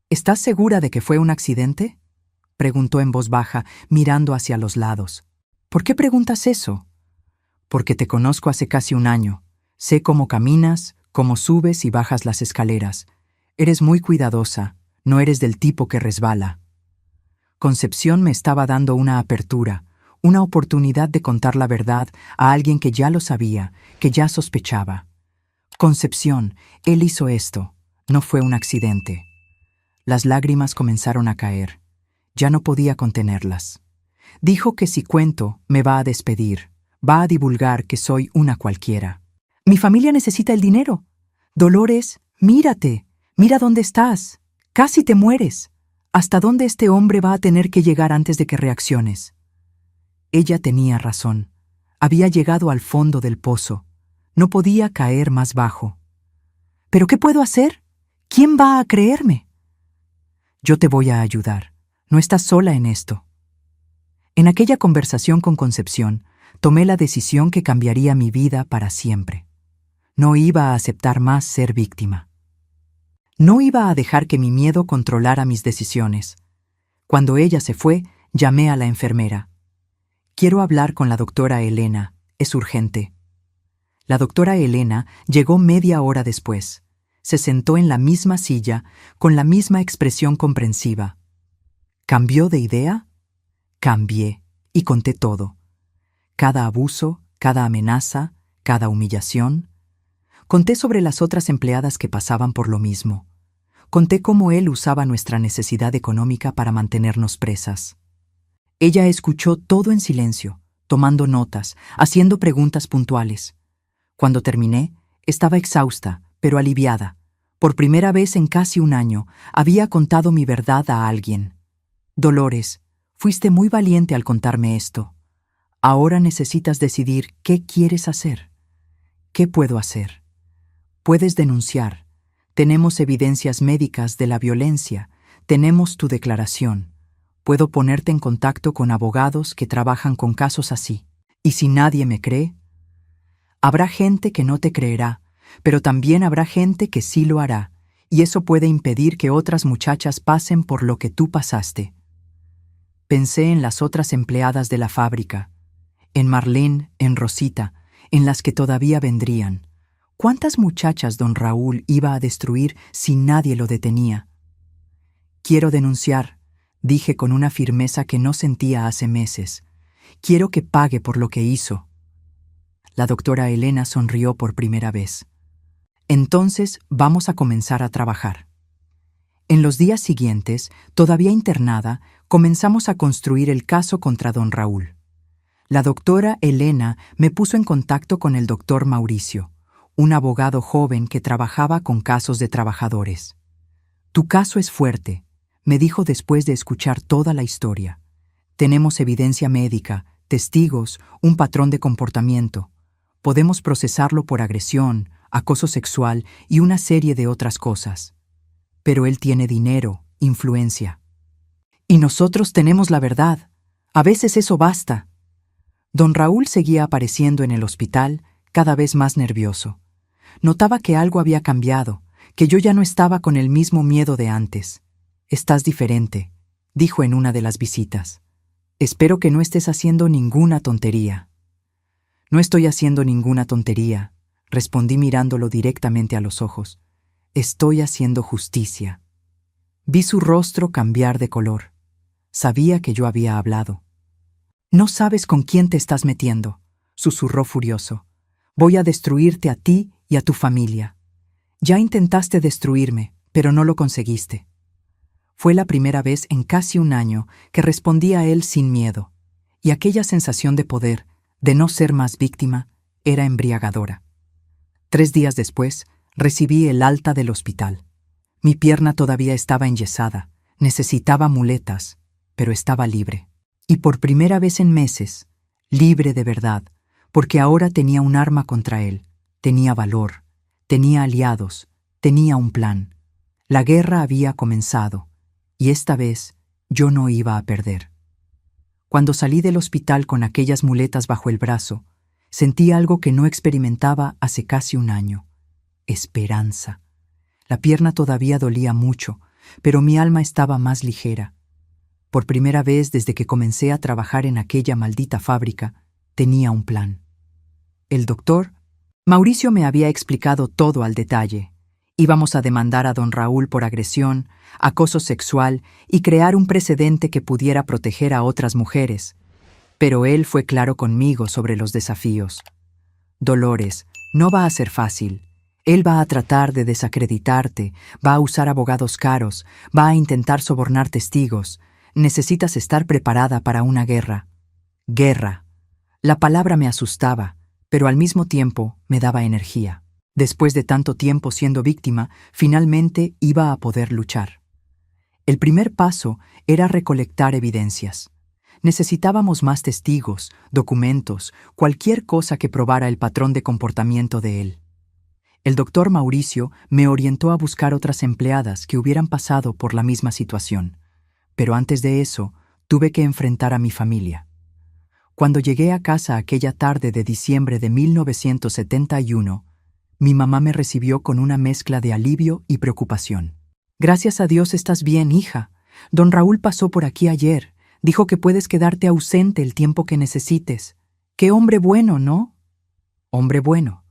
¿Estás segura de que fue un accidente? Preguntó en voz baja, mirando hacia los lados. ¿Por qué preguntas eso? Porque te conozco hace casi un año. Sé cómo caminas, cómo subes y bajas las escaleras. Eres muy cuidadosa, no eres del tipo que resbala. Concepción me estaba dando una apertura, una oportunidad de contar la verdad a alguien que ya lo sabía, que ya sospechaba. Concepción, él hizo esto, no fue un accidente. Las lágrimas comenzaron a caer. Ya no podía contenerlas. Dijo que si cuento, me va a despedir, va a divulgar que soy una cualquiera. Mi familia necesita el dinero. Dolores, mírate, mira dónde estás. Casi te mueres. ¿Hasta dónde este hombre va a tener que llegar antes de que reacciones? Ella tenía razón. Había llegado al fondo del pozo. No podía caer más bajo. ¿Pero qué puedo hacer? ¿Quién va a creerme? Yo te voy a ayudar. No estás sola en esto. En aquella conversación con Concepción, tomé la decisión que cambiaría mi vida para siempre. No iba a aceptar más ser víctima. No iba a dejar que mi miedo controlara mis decisiones. Cuando ella se fue, llamé a la enfermera. Quiero hablar con la doctora Elena, es urgente. La doctora Elena llegó media hora después. Se sentó en la misma silla, con la misma expresión comprensiva. ¿Cambió de idea? Cambié, y conté todo. Cada abuso, cada amenaza, cada humillación. Conté sobre las otras empleadas que pasaban por lo mismo. Conté cómo él usaba nuestra necesidad económica para mantenernos presas. Ella escuchó todo en silencio, tomando notas, haciendo preguntas puntuales. Cuando terminé, estaba exhausta, pero aliviada. Por primera vez en casi un año, había contado mi verdad a alguien. Dolores, fuiste muy valiente al contarme esto. Ahora necesitas decidir qué quieres hacer. ¿Qué puedo hacer? Puedes denunciar. Tenemos evidencias médicas de la violencia. Tenemos tu declaración. Puedo ponerte en contacto con abogados que trabajan con casos así. ¿Y si nadie me cree? Habrá gente que no te creerá, pero también habrá gente que sí lo hará, y eso puede impedir que otras muchachas pasen por lo que tú pasaste. Pensé en las otras empleadas de la fábrica, en Marlene, en Rosita, en las que todavía vendrían. ¿Cuántas muchachas don Raúl iba a destruir si nadie lo detenía? Quiero denunciar, dije con una firmeza que no sentía hace meses. Quiero que pague por lo que hizo. La doctora Elena sonrió por primera vez. Entonces vamos a comenzar a trabajar. En los días siguientes, todavía internada, comenzamos a construir el caso contra don Raúl. La doctora Elena me puso en contacto con el doctor Mauricio, un abogado joven que trabajaba con casos de trabajadores. Tu caso es fuerte, me dijo después de escuchar toda la historia. Tenemos evidencia médica, testigos, un patrón de comportamiento. Podemos procesarlo por agresión, acoso sexual y una serie de otras cosas. Pero él tiene dinero, influencia. Y nosotros tenemos la verdad. A veces eso basta. Don Raúl seguía apareciendo en el hospital, cada vez más nervioso. Notaba que algo había cambiado, que yo ya no estaba con el mismo miedo de antes. Estás diferente, dijo en una de las visitas. Espero que no estés haciendo ninguna tontería. No estoy haciendo ninguna tontería, respondí mirándolo directamente a los ojos. Estoy haciendo justicia. Vi su rostro cambiar de color. Sabía que yo había hablado. No sabes con quién te estás metiendo, susurró furioso. Voy a destruirte a ti y a tu familia. Ya intentaste destruirme, pero no lo conseguiste. Fue la primera vez en casi un año que respondí a él sin miedo, y aquella sensación de poder, de no ser más víctima, era embriagadora. 3 días después, recibí el alta del hospital. Mi pierna todavía estaba enyesada, necesitaba muletas, pero estaba libre. Y por primera vez en meses, libre de verdad, porque ahora tenía un arma contra él, tenía valor, tenía aliados, tenía un plan. La guerra había comenzado, y esta vez yo no iba a perder. Cuando salí del hospital con aquellas muletas bajo el brazo, sentí algo que no experimentaba hace casi un año: esperanza. La pierna todavía dolía mucho, pero mi alma estaba más ligera. Por primera vez desde que comencé a trabajar en aquella maldita fábrica, tenía un plan. El doctor Mauricio me había explicado todo al detalle, Íbamos a demandar a don Raúl por agresión, acoso sexual y crear un precedente que pudiera proteger a otras mujeres. Pero él fue claro conmigo sobre los desafíos. Dolores, no va a ser fácil. Él va a tratar de desacreditarte, va a usar abogados caros, va a intentar sobornar testigos. Necesitas estar preparada para una guerra. Guerra. La palabra me asustaba, pero al mismo tiempo me daba energía. Después de tanto tiempo siendo víctima, finalmente iba a poder luchar. El primer paso era recolectar evidencias. Necesitábamos más testigos, documentos, cualquier cosa que probara el patrón de comportamiento de él. El doctor Mauricio me orientó a buscar otras empleadas que hubieran pasado por la misma situación. Pero antes de eso, tuve que enfrentar a mi familia. Cuando llegué a casa aquella tarde de diciembre de 1971, mi mamá me recibió con una mezcla de alivio y preocupación. «Gracias a Dios estás bien, hija. Don Raúl pasó por aquí ayer. Dijo que puedes quedarte ausente el tiempo que necesites. ¡Qué hombre bueno!, ¿no?» «Hombre bueno.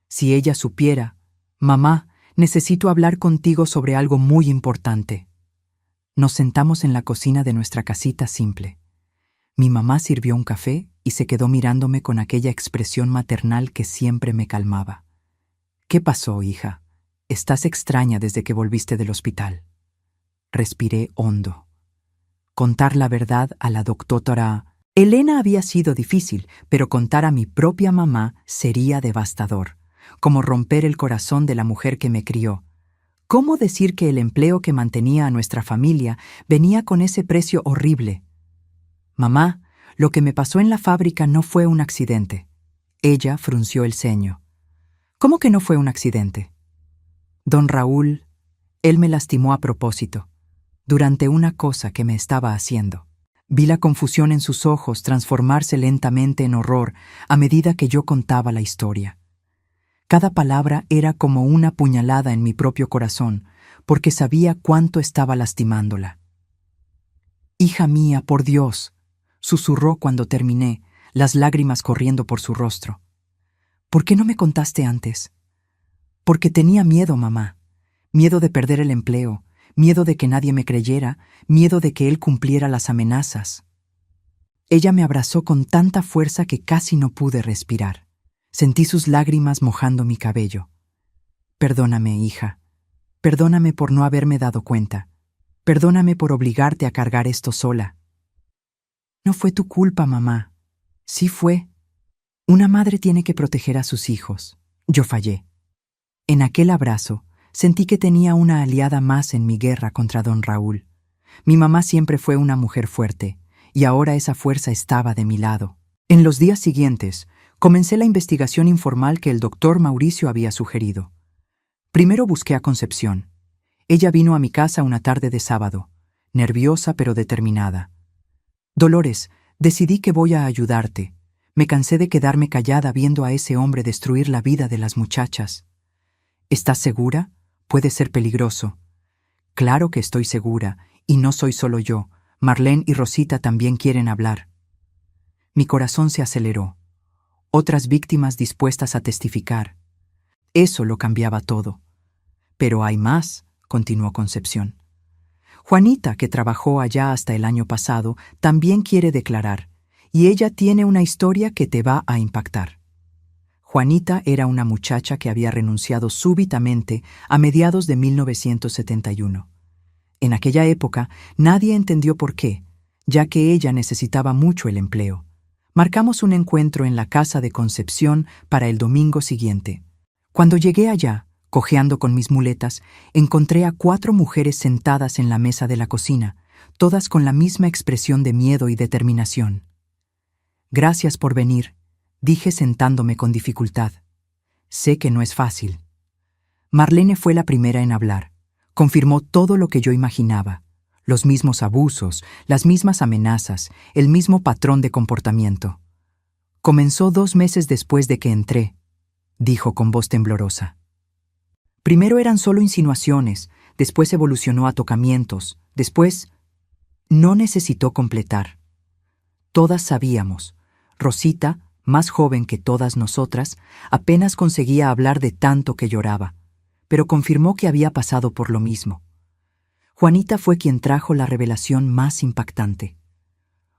Si ella supiera. Mamá, necesito hablar contigo sobre algo muy importante». Nos sentamos en la cocina de nuestra casita simple. Mi mamá sirvió un café y se quedó mirándome con aquella expresión maternal que siempre me calmaba. «¿Qué pasó, hija? Estás extraña desde que volviste del hospital». Respiré hondo. Contar la verdad a la doctora Elena había sido difícil, pero contar a mi propia mamá sería devastador, como romper el corazón de la mujer que me crió. ¿Cómo decir que el empleo que mantenía a nuestra familia venía con ese precio horrible? «Mamá, lo que me pasó en la fábrica no fue un accidente». Ella frunció el ceño. «¿Cómo que no fue un accidente?» «Don Raúl, él me lastimó a propósito, durante una cosa que me estaba haciendo». Vi la confusión en sus ojos transformarse lentamente en horror a medida que yo contaba la historia. Cada palabra era como una puñalada en mi propio corazón, porque sabía cuánto estaba lastimándola. «Hija mía, por Dios», susurró cuando terminé, las lágrimas corriendo por su rostro. «¿Por qué no me contaste antes?» «Porque tenía miedo, mamá. Miedo de perder el empleo, miedo de que nadie me creyera, miedo de que él cumpliera las amenazas». Ella me abrazó con tanta fuerza que casi no pude respirar. Sentí sus lágrimas mojando mi cabello. «Perdóname, hija. Perdóname por no haberme dado cuenta. Perdóname por obligarte a cargar esto sola». «No fue tu culpa, mamá». «Sí fue. Una madre tiene que proteger a sus hijos. Yo fallé». En aquel abrazo, sentí que tenía una aliada más en mi guerra contra don Raúl. Mi mamá siempre fue una mujer fuerte, y ahora esa fuerza estaba de mi lado. En los días siguientes, comencé la investigación informal que el doctor Mauricio había sugerido. Primero busqué a Concepción. Ella vino a mi casa una tarde de sábado, nerviosa pero determinada. «Dolores, decidí que voy a ayudarte. Me cansé de quedarme callada viendo a ese hombre destruir la vida de las muchachas». «¿Estás segura? Puede ser peligroso». «Claro que estoy segura, y no soy solo yo. Marlene y Rosita también quieren hablar». Mi corazón se aceleró. Otras víctimas dispuestas a testificar. Eso lo cambiaba todo. «Pero hay más», continuó Concepción. «Juanita, que trabajó allá hasta el año pasado, también quiere declarar, y ella tiene una historia que te va a impactar». Juanita era una muchacha que había renunciado súbitamente a mediados de 1971. En aquella época nadie entendió por qué, ya que ella necesitaba mucho el empleo. Marcamos un encuentro en la casa de Concepción para el domingo siguiente. Cuando llegué allá, cojeando con mis muletas, encontré a 4 mujeres sentadas en la mesa de la cocina, todas con la misma expresión de miedo y determinación. «Gracias por venir», dije sentándome con dificultad. «Sé que no es fácil». Marlene fue la primera en hablar. Confirmó todo lo que yo imaginaba. Los mismos abusos, las mismas amenazas, el mismo patrón de comportamiento. «Comenzó 2 meses después de que entré», dijo con voz temblorosa. «Primero eran solo insinuaciones, después evolucionó a tocamientos, después...». No necesitó completar. Todas sabíamos. Rosita, más joven que todas nosotras, apenas conseguía hablar de tanto que lloraba. pero confirmó que había pasado por lo mismo. Juanita fue quien trajo la revelación más impactante.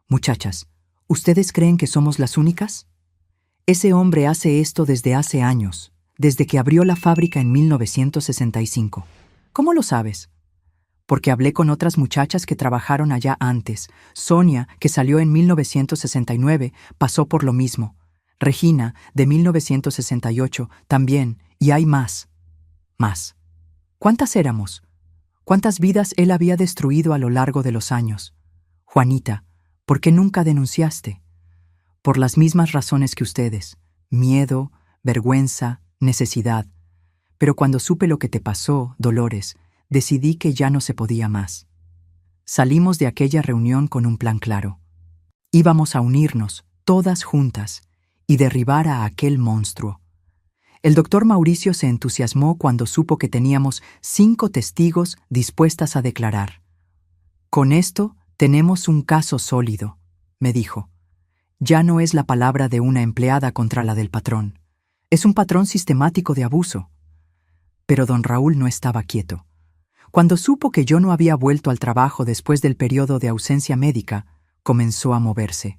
Muchachas, ¿ustedes creen que somos las únicas? Ese hombre hace esto desde hace años, desde que abrió la fábrica en 1965. ¿Cómo lo sabes? Porque hablé con otras muchachas que trabajaron allá antes. Sonia, que salió en 1969, pasó por lo mismo. Regina, de 1968, también, y hay más. Más. ¿Cuántas éramos? ¿Cuántas vidas él había destruido a lo largo de los años? Juanita, ¿por qué nunca denunciaste? Por las mismas razones que ustedes. Miedo, vergüenza, necesidad. Pero cuando supe lo que te pasó, Dolores, decidí que ya no se podía más. Salimos de aquella reunión con un plan claro. Íbamos a unirnos, todas juntas, y derribar a aquel monstruo. El doctor Mauricio se entusiasmó cuando supo que teníamos 5 testigos dispuestas a declarar. Con esto tenemos un caso sólido, me dijo. Ya no es la palabra de una empleada contra la del patrón. Es un patrón sistemático de abuso. Pero don Raúl no estaba quieto. Cuando supo que yo no había vuelto al trabajo después del periodo de ausencia médica, comenzó a moverse.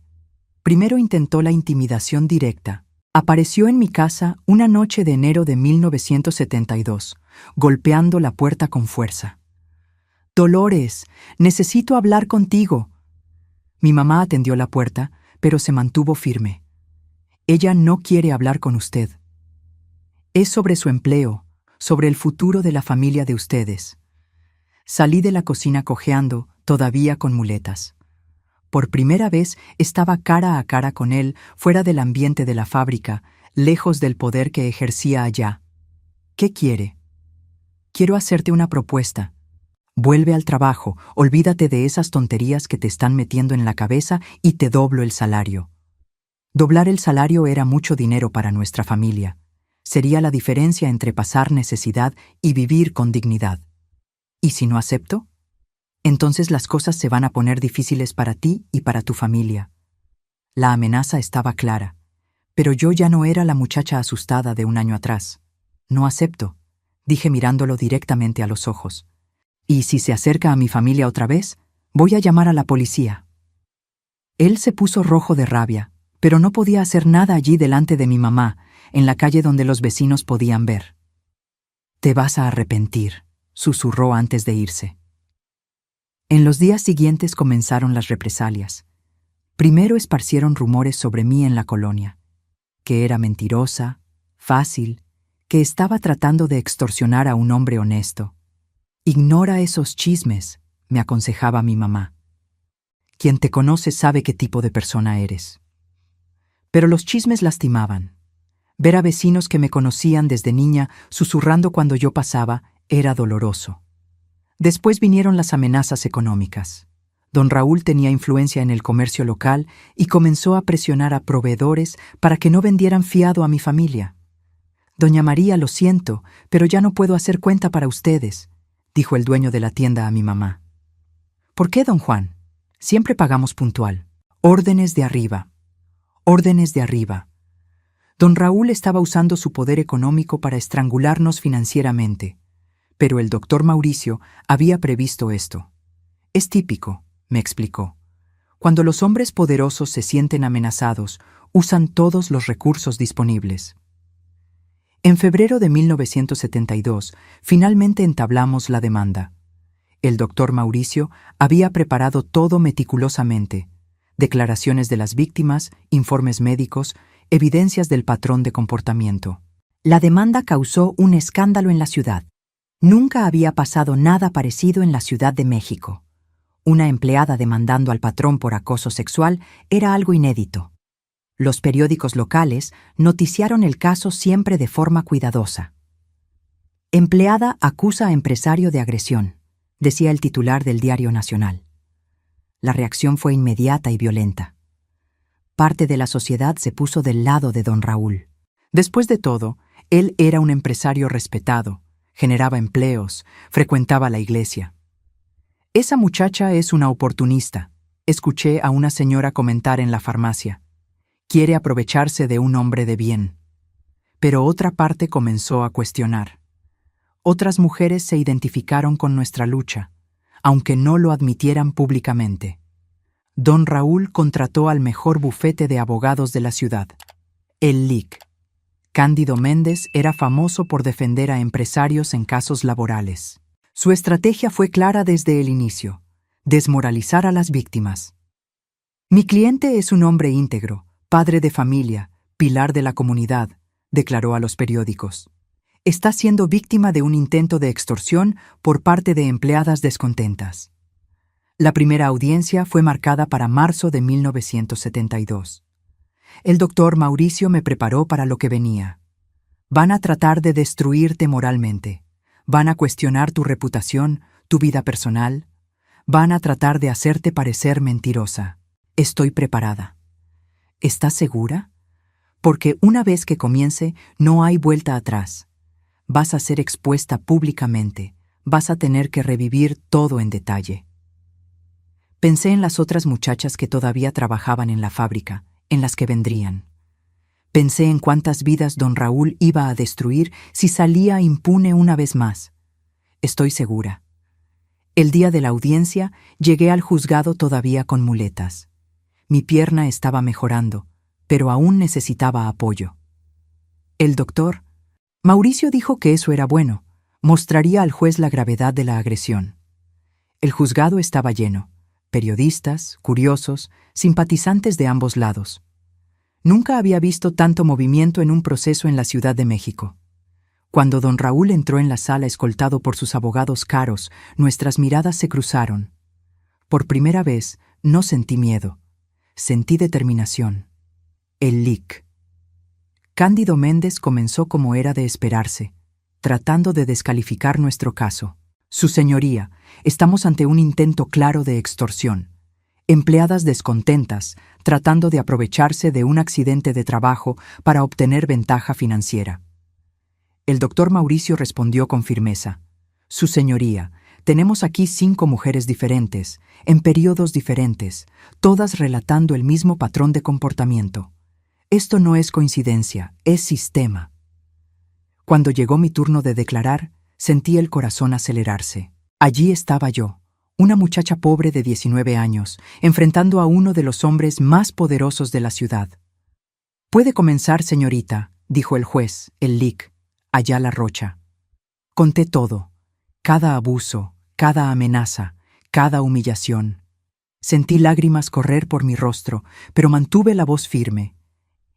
Primero intentó la intimidación directa. Apareció en mi casa una noche de enero de 1972, golpeando la puerta con fuerza. «Dolores, necesito hablar contigo». Mi mamá atendió la puerta, pero se mantuvo firme. «Ella no quiere hablar con usted. Es sobre su empleo, sobre el futuro de la familia de ustedes». Salí de la cocina cojeando, todavía con muletas. Por primera vez estaba cara a cara con él, fuera del ambiente de la fábrica, lejos del poder que ejercía allá. ¿Qué quiere? Quiero hacerte una propuesta. Vuelve al trabajo, olvídate de esas tonterías que te están metiendo en la cabeza y te doblo el salario. Doblar el salario era mucho dinero para nuestra familia. Sería la diferencia entre pasar necesidad y vivir con dignidad. ¿Y si no acepto? Entonces las cosas se van a poner difíciles para ti y para tu familia. La amenaza estaba clara, pero yo ya no era la muchacha asustada de un año atrás. No acepto, dije mirándolo directamente a los ojos. Y si se acerca a mi familia otra vez, voy a llamar a la policía. Él se puso rojo de rabia, pero no podía hacer nada allí delante de mi mamá, en la calle donde los vecinos podían ver. «Te vas a arrepentir», susurró antes de irse. En los días siguientes comenzaron las represalias. Primero esparcieron rumores sobre mí en la colonia, que era mentirosa, fácil, que estaba tratando de extorsionar a un hombre honesto. «Ignora esos chismes», me aconsejaba mi mamá. «Quien te conoce sabe qué tipo de persona eres». Pero los chismes lastimaban. Ver a vecinos que me conocían desde niña susurrando cuando yo pasaba era doloroso. Después vinieron las amenazas económicas. Don Raúl tenía influencia en el comercio local y comenzó a presionar a proveedores para que no vendieran fiado a mi familia. «Doña María, lo siento, pero ya no puedo hacer cuenta para ustedes», dijo el dueño de la tienda a mi mamá. «¿Por qué, don Juan? Siempre pagamos puntual. Órdenes de arriba. Órdenes de arriba». Don Raúl estaba usando su poder económico para estrangularnos financieramente. Pero el doctor Mauricio había previsto esto. «Es típico», me explicó. «Cuando los hombres poderosos se sienten amenazados, usan todos los recursos disponibles». En febrero de 1972, finalmente entablamos la demanda. El doctor Mauricio había preparado todo meticulosamente: declaraciones de las víctimas, informes médicos, evidencias del patrón de comportamiento. La demanda causó un escándalo en la ciudad. Nunca había pasado nada parecido en la Ciudad de México. Una empleada demandando al patrón por acoso sexual era algo inédito. Los periódicos locales noticiaron el caso siempre de forma cuidadosa. «Empleada acusa a empresario de agresión», decía el titular del Diario Nacional. La reacción fue inmediata y violenta. Parte de la sociedad se puso del lado de don Raúl. Después de todo, él era un empresario respetado, generaba empleos, frecuentaba la iglesia. «Esa muchacha es una oportunista», escuché a una señora comentar en la farmacia. «Quiere aprovecharse de un hombre de bien». Pero otra parte comenzó a cuestionar. Otras mujeres se identificaron con nuestra lucha, aunque no lo admitieran públicamente. Don Raúl contrató al mejor bufete de abogados de la ciudad, el LIC. Cándido Méndez era famoso por defender a empresarios en casos laborales. Su estrategia fue clara desde el inicio: desmoralizar a las víctimas. Mi cliente es un hombre íntegro, padre de familia, pilar de la comunidad, declaró a los periódicos. Está siendo víctima de un intento de extorsión por parte de empleadas descontentas. La primera audiencia fue marcada para marzo de 1972. El doctor Mauricio me preparó para lo que venía. Van a tratar de destruirte moralmente. Van a cuestionar tu reputación, tu vida personal. Van a tratar de hacerte parecer mentirosa. Estoy preparada. ¿Estás segura? Porque una vez que comience, no hay vuelta atrás. Vas a ser expuesta públicamente. Vas a tener que revivir todo en detalle. Pensé en las otras muchachas que todavía trabajaban en la fábrica, en las que vendrían. Pensé en cuántas vidas don Raúl iba a destruir si salía impune una vez más. Estoy segura. El día de la audiencia llegué al juzgado todavía con muletas. Mi pierna estaba mejorando, pero aún necesitaba apoyo. El doctor Mauricio dijo que eso era bueno, mostraría al juez la gravedad de la agresión. El juzgado estaba lleno: periodistas, curiosos, simpatizantes de ambos lados. Nunca había visto tanto movimiento en un proceso en la Ciudad de México. Cuando don Raúl entró en la sala escoltado por sus abogados caros, nuestras miradas se cruzaron. Por primera vez, no sentí miedo. Sentí determinación. El LIC. Cándido Méndez comenzó como era de esperarse, tratando de descalificar nuestro caso. Su señoría, estamos ante un intento claro de extorsión. Empleadas descontentas, tratando de aprovecharse de un accidente de trabajo para obtener ventaja financiera. El doctor Mauricio respondió con firmeza: Su señoría, tenemos aquí 5 mujeres diferentes, en periodos diferentes, todas relatando el mismo patrón de comportamiento. Esto no es coincidencia, es sistema. Cuando llegó mi turno de declarar, sentí el corazón acelerarse. Allí estaba yo, una muchacha pobre de 19 años, enfrentando a uno de los hombres más poderosos de la ciudad. «Puede comenzar, señorita», dijo el juez, el LIC, Ayala Rocha. Conté todo, cada abuso, cada amenaza, cada humillación. Sentí lágrimas correr por mi rostro, pero mantuve la voz firme.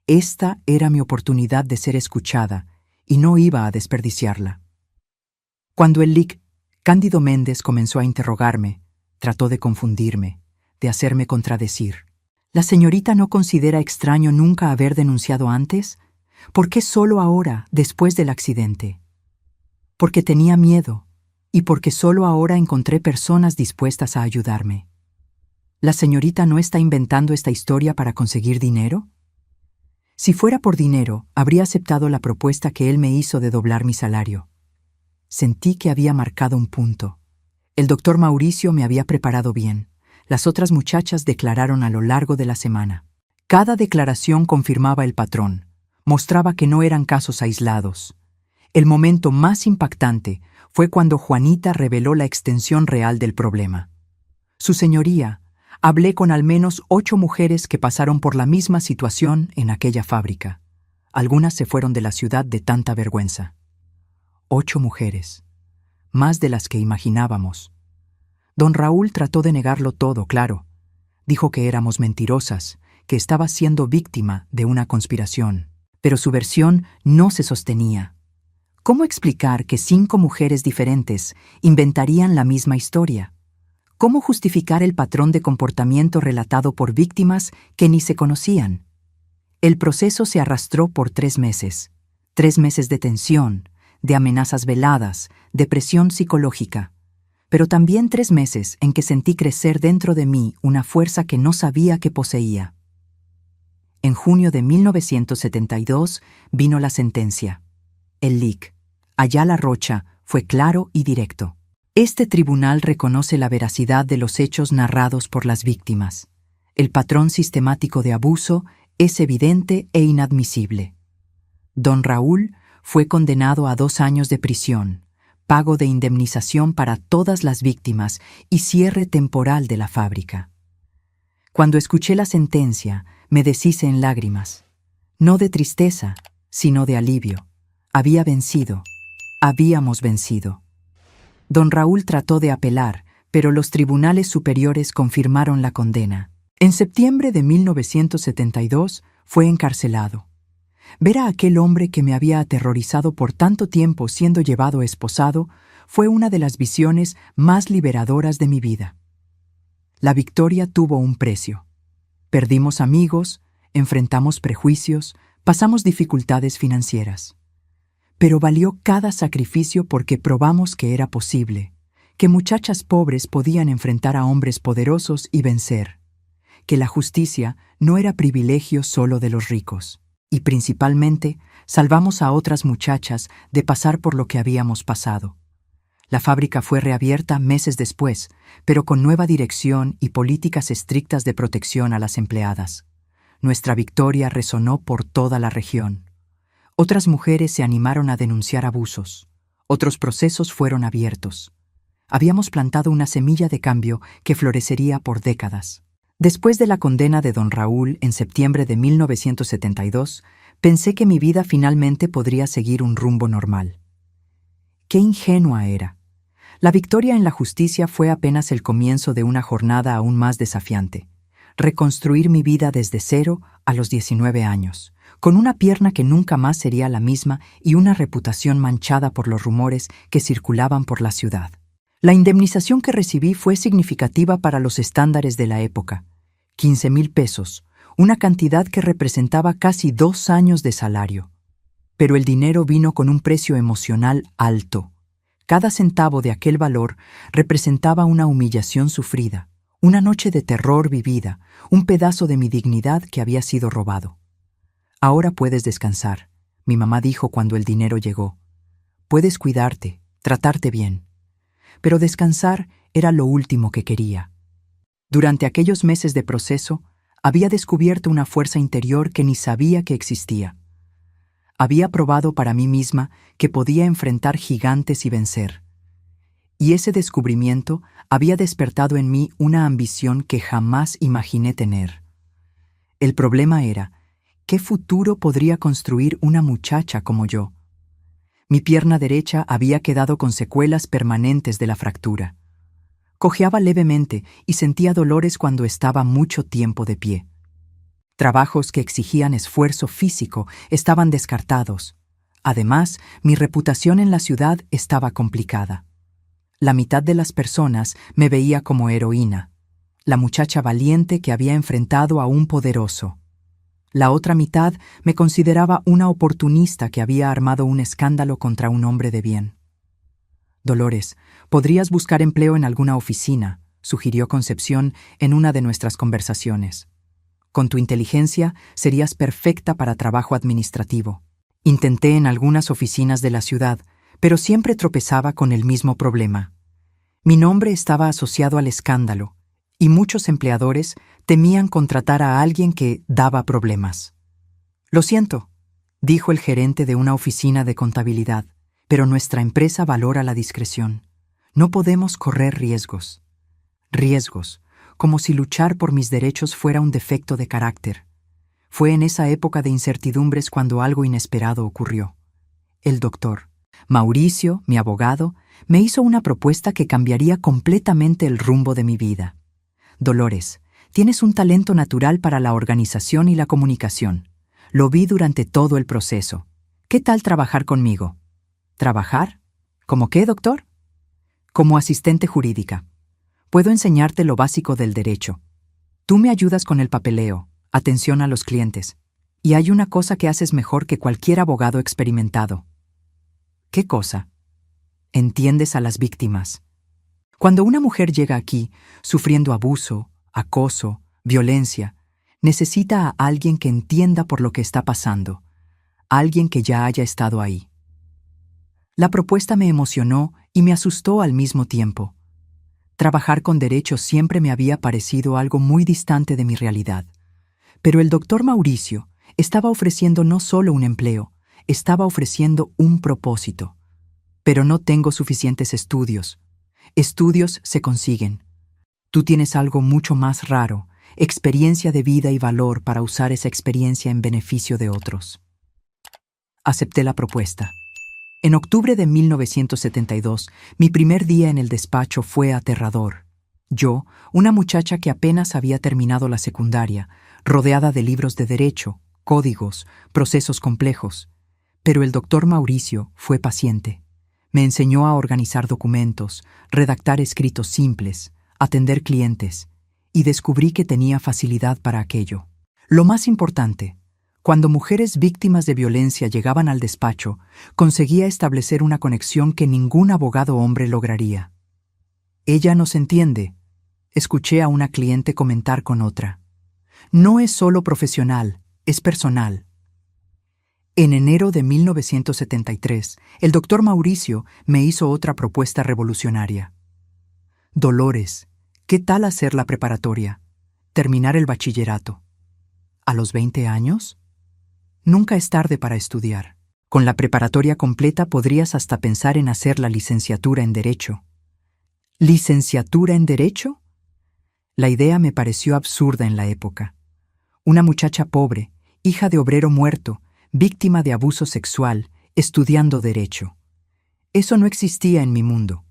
Esta era mi oportunidad de ser escuchada, y no iba a desperdiciarla. Cuando el LIC, Cándido Méndez, comenzó a interrogarme, trató de confundirme, de hacerme contradecir. ¿La señorita no considera extraño nunca haber denunciado antes? ¿Por qué solo ahora, después del accidente? Porque tenía miedo, y porque solo ahora encontré personas dispuestas a ayudarme. ¿La señorita no está inventando esta historia para conseguir dinero? Si fuera por dinero, habría aceptado la propuesta que él me hizo de doblar mi salario. Sentí que había marcado un punto. El doctor Mauricio me había preparado bien. Las otras muchachas declararon a lo largo de la semana. Cada declaración confirmaba el patrón, mostraba que no eran casos aislados. El momento más impactante fue cuando Juanita reveló la extensión real del problema. Su señoría, hablé con al menos 8 mujeres que pasaron por la misma situación en aquella fábrica. Algunas se fueron de la ciudad de tanta vergüenza. 8 mujeres, más de las que imaginábamos. Don Raúl trató de negarlo todo, claro. Dijo que éramos mentirosas, que estaba siendo víctima de una conspiración. Pero su versión no se sostenía. ¿Cómo explicar que 5 mujeres diferentes inventarían la misma historia? ¿Cómo justificar el patrón de comportamiento relatado por víctimas que ni se conocían? El proceso se arrastró por 3 meses. 3 meses de tensión, de amenazas veladas, de presión psicológica. Pero también 3 meses en que sentí crecer dentro de mí una fuerza que no sabía que poseía. En junio de 1972 vino la sentencia. El LIC, Ayala Rocha, fue claro y directo. Este tribunal reconoce la veracidad de los hechos narrados por las víctimas. El patrón sistemático de abuso es evidente e inadmisible. Don Raúl fue condenado a 2 años de prisión, pago de indemnización para todas las víctimas y cierre temporal de la fábrica. Cuando escuché la sentencia, me deshice en lágrimas, no de tristeza, sino de alivio. Había vencido, habíamos vencido. Don Raúl trató de apelar, pero los tribunales superiores confirmaron la condena. En septiembre de 1972 fue encarcelado. Ver a aquel hombre que me había aterrorizado por tanto tiempo siendo llevado esposado fue una de las visiones más liberadoras de mi vida. La victoria tuvo un precio. Perdimos amigos, enfrentamos prejuicios, pasamos dificultades financieras. Pero valió cada sacrificio porque probamos que era posible, que muchachas pobres podían enfrentar a hombres poderosos y vencer, que la justicia no era privilegio solo de los ricos. Y principalmente, salvamos a otras muchachas de pasar por lo que habíamos pasado. La fábrica fue reabierta meses después, pero con nueva dirección y políticas estrictas de protección a las empleadas. Nuestra victoria resonó por toda la región. Otras mujeres se animaron a denunciar abusos. Otros procesos fueron abiertos. Habíamos plantado una semilla de cambio que florecería por décadas. Después de la condena de don Raúl en septiembre de 1972, pensé que mi vida finalmente podría seguir un rumbo normal. Qué ingenua era. La victoria en la justicia fue apenas el comienzo de una jornada aún más desafiante. Reconstruir mi vida desde cero a los 19 años, con una pierna que nunca más sería la misma y una reputación manchada por los rumores que circulaban por la ciudad. La indemnización que recibí fue significativa para los estándares de la época. 15,000 pesos, una cantidad que representaba casi 2 años de salario. Pero el dinero vino con un precio emocional alto. Cada centavo de aquel valor representaba una humillación sufrida, una noche de terror vivida, un pedazo de mi dignidad que había sido robado. Ahora puedes descansar, mi mamá dijo cuando el dinero llegó. Puedes cuidarte, tratarte bien. Pero descansar era lo último que quería. Durante aquellos meses de proceso, había descubierto una fuerza interior que ni sabía que existía. Había probado para mí misma que podía enfrentar gigantes y vencer. Y ese descubrimiento había despertado en mí una ambición que jamás imaginé tener. El problema era, ¿qué futuro podría construir una muchacha como yo? Mi pierna derecha había quedado con secuelas permanentes de la fractura. Cojeaba levemente y sentía dolores cuando estaba mucho tiempo de pie. Trabajos que exigían esfuerzo físico estaban descartados. Además, mi reputación en la ciudad estaba complicada. La mitad de las personas me veía como heroína, la muchacha valiente que había enfrentado a un poderoso. La otra mitad me consideraba una oportunista que había armado un escándalo contra un hombre de bien. Dolores, podrías buscar empleo en alguna oficina, sugirió Concepción en una de nuestras conversaciones. Con tu inteligencia serías perfecta para trabajo administrativo. Intenté en algunas oficinas de la ciudad, pero siempre tropezaba con el mismo problema. Mi nombre estaba asociado al escándalo, y muchos empleadores temían contratar a alguien que daba problemas. Lo siento, dijo el gerente de una oficina de contabilidad, pero nuestra empresa valora la discreción. No podemos correr riesgos. Riesgos, como si luchar por mis derechos fuera un defecto de carácter. Fue en esa época de incertidumbres cuando algo inesperado ocurrió. El doctor Mauricio, mi abogado, me hizo una propuesta que cambiaría completamente el rumbo de mi vida. Dolores, tienes un talento natural para la organización y la comunicación. Lo vi durante todo el proceso. ¿Qué tal trabajar conmigo? ¿Trabajar? ¿Cómo qué, doctor? Como asistente jurídica. Puedo enseñarte lo básico del derecho. Tú me ayudas con el papeleo, atención a los clientes. Y hay una cosa que haces mejor que cualquier abogado experimentado. ¿Qué cosa? Entiendes a las víctimas. Cuando una mujer llega aquí, sufriendo abuso, acoso, violencia, necesita a alguien que entienda por lo que está pasando, alguien que ya haya estado ahí. La propuesta me emocionó y me asustó al mismo tiempo. Trabajar con derecho siempre me había parecido algo muy distante de mi realidad. Pero el doctor Mauricio estaba ofreciendo no solo un empleo, estaba ofreciendo un propósito. pero no tengo suficientes estudios. Estudios se consiguen. Tú tienes algo mucho más raro, experiencia de vida y valor para usar esa experiencia en beneficio de otros. Acepté la propuesta. En octubre de 1972, mi primer día en el despacho fue aterrador. Yo, una muchacha que apenas había terminado la secundaria, rodeada de libros de derecho, códigos, procesos complejos. Pero el doctor Mauricio fue paciente. Me enseñó a organizar documentos, redactar escritos simples, atender clientes, y descubrí que tenía facilidad para aquello. Lo más importante, cuando mujeres víctimas de violencia llegaban al despacho, conseguía establecer una conexión que ningún abogado hombre lograría. Ella nos entiende, escuché a una cliente comentar con otra. No es solo profesional, es personal. En enero de 1973, el doctor Mauricio me hizo otra propuesta revolucionaria. Dolores, ¿qué tal hacer la preparatoria? Terminar el bachillerato. ¿A los 20 años? Nunca es tarde para estudiar. Con la preparatoria completa podrías hasta pensar en hacer la licenciatura en Derecho. ¿Licenciatura en Derecho? La idea me pareció absurda en la época. Una muchacha pobre, hija de obrero muerto, víctima de abuso sexual, estudiando Derecho. Eso no existía en mi mundo,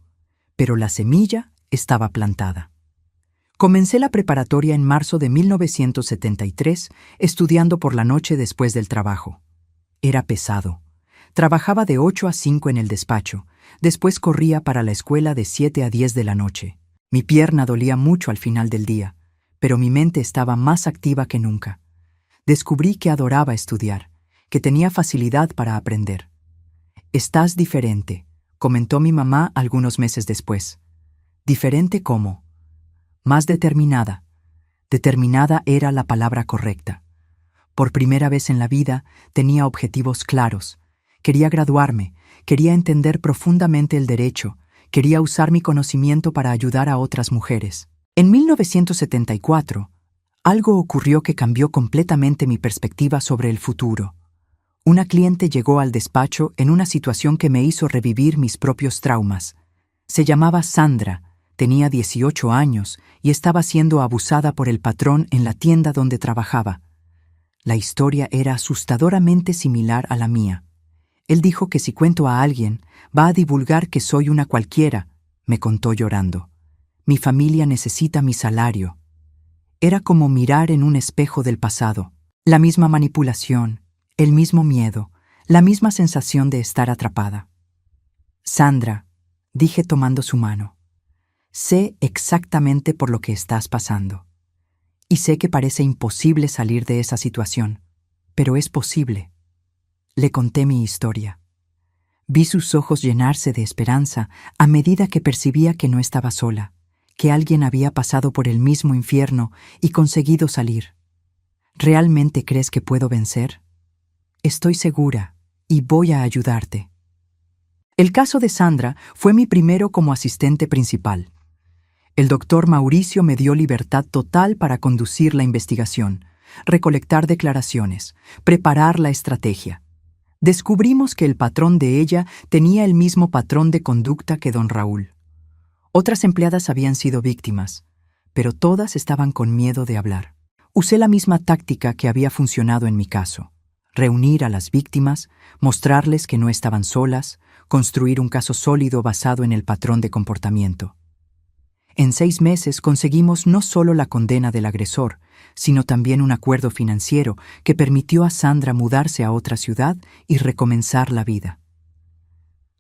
pero la semilla estaba plantada. Comencé la preparatoria en marzo de 1973, estudiando por la noche después del trabajo. Era pesado. Trabajaba de 8 a 5 en el despacho, después corría para la escuela de 7 a 10 de la noche. Mi pierna dolía mucho al final del día, pero mi mente estaba más activa que nunca. Descubrí que adoraba estudiar, que tenía facilidad para aprender. «Estás diferente», comentó mi mamá algunos meses después. ¿Diferente cómo? Más determinada. Determinada era la palabra correcta. Por primera vez en la vida tenía objetivos claros. Quería graduarme, quería entender profundamente el derecho, quería usar mi conocimiento para ayudar a otras mujeres. En 1974, algo ocurrió que cambió completamente mi perspectiva sobre el futuro. Una cliente llegó al despacho en una situación que me hizo revivir mis propios traumas. Se llamaba Sandra, tenía 18 años y estaba siendo abusada por el patrón en la tienda donde trabajaba. La historia era asustadoramente similar a la mía. Él dijo que si cuento a alguien, va a divulgar que soy una cualquiera, me contó llorando. Mi familia necesita mi salario. Era como mirar en un espejo del pasado. La misma manipulación, el mismo miedo, la misma sensación de estar atrapada. Sandra, dije tomando su mano, sé exactamente por lo que estás pasando. Y sé que parece imposible salir de esa situación, pero es posible. Le conté mi historia. Vi sus ojos llenarse de esperanza a medida que percibía que no estaba sola, que alguien había pasado por el mismo infierno y conseguido salir. ¿Realmente crees que puedo vencer? Estoy segura y voy a ayudarte. El caso de Sandra fue mi primero como asistente principal. El doctor Mauricio me dio libertad total para conducir la investigación, recolectar declaraciones, preparar la estrategia. Descubrimos que el patrón de ella tenía el mismo patrón de conducta que don Raúl. Otras empleadas habían sido víctimas, pero todas estaban con miedo de hablar. Usé la misma táctica que había funcionado en mi caso: reunir a las víctimas, mostrarles que no estaban solas, construir un caso sólido basado en el patrón de comportamiento. En 6 meses conseguimos no solo la condena del agresor, sino también un acuerdo financiero que permitió a Sandra mudarse a otra ciudad y recomenzar la vida.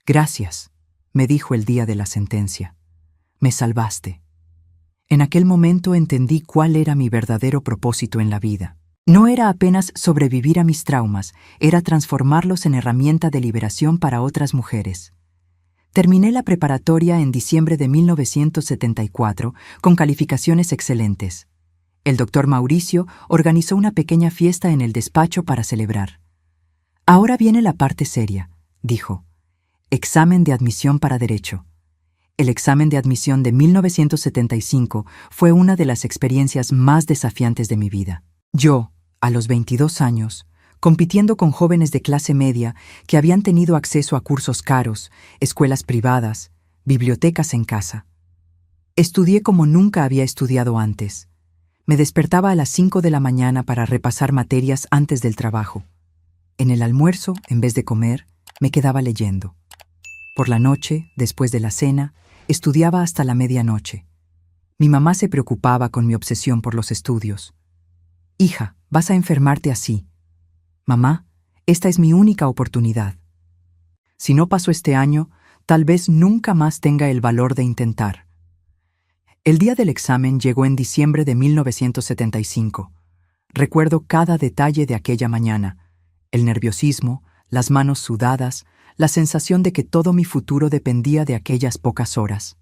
«Gracias», me dijo el día de la sentencia. «Me salvaste». En aquel momento entendí cuál era mi verdadero propósito en la vida. No era apenas sobrevivir a mis traumas, era transformarlos en herramienta de liberación para otras mujeres. Terminé la preparatoria en diciembre de 1974 con calificaciones excelentes. El doctor Mauricio organizó una pequeña fiesta en el despacho para celebrar. «Ahora viene la parte seria», dijo. «Examen de admisión para Derecho». El examen de admisión de 1975 fue una de las experiencias más desafiantes de mi vida. Yo, a los 22 años, compitiendo con jóvenes de clase media que habían tenido acceso a cursos caros, escuelas privadas, bibliotecas en casa. Estudié como nunca había estudiado antes. Me despertaba a las 5 de la mañana para repasar materias antes del trabajo. En el almuerzo, en vez de comer, me quedaba leyendo. Por la noche, después de la cena, estudiaba hasta la medianoche. Mi mamá se preocupaba con mi obsesión por los estudios. «Hija, vas a enfermarte así». «Mamá, esta es mi única oportunidad. Si no paso este año, tal vez nunca más tenga el valor de intentar». El día del examen llegó en diciembre de 1975. Recuerdo cada detalle de aquella mañana: el nerviosismo, las manos sudadas, la sensación de que todo mi futuro dependía de aquellas pocas horas.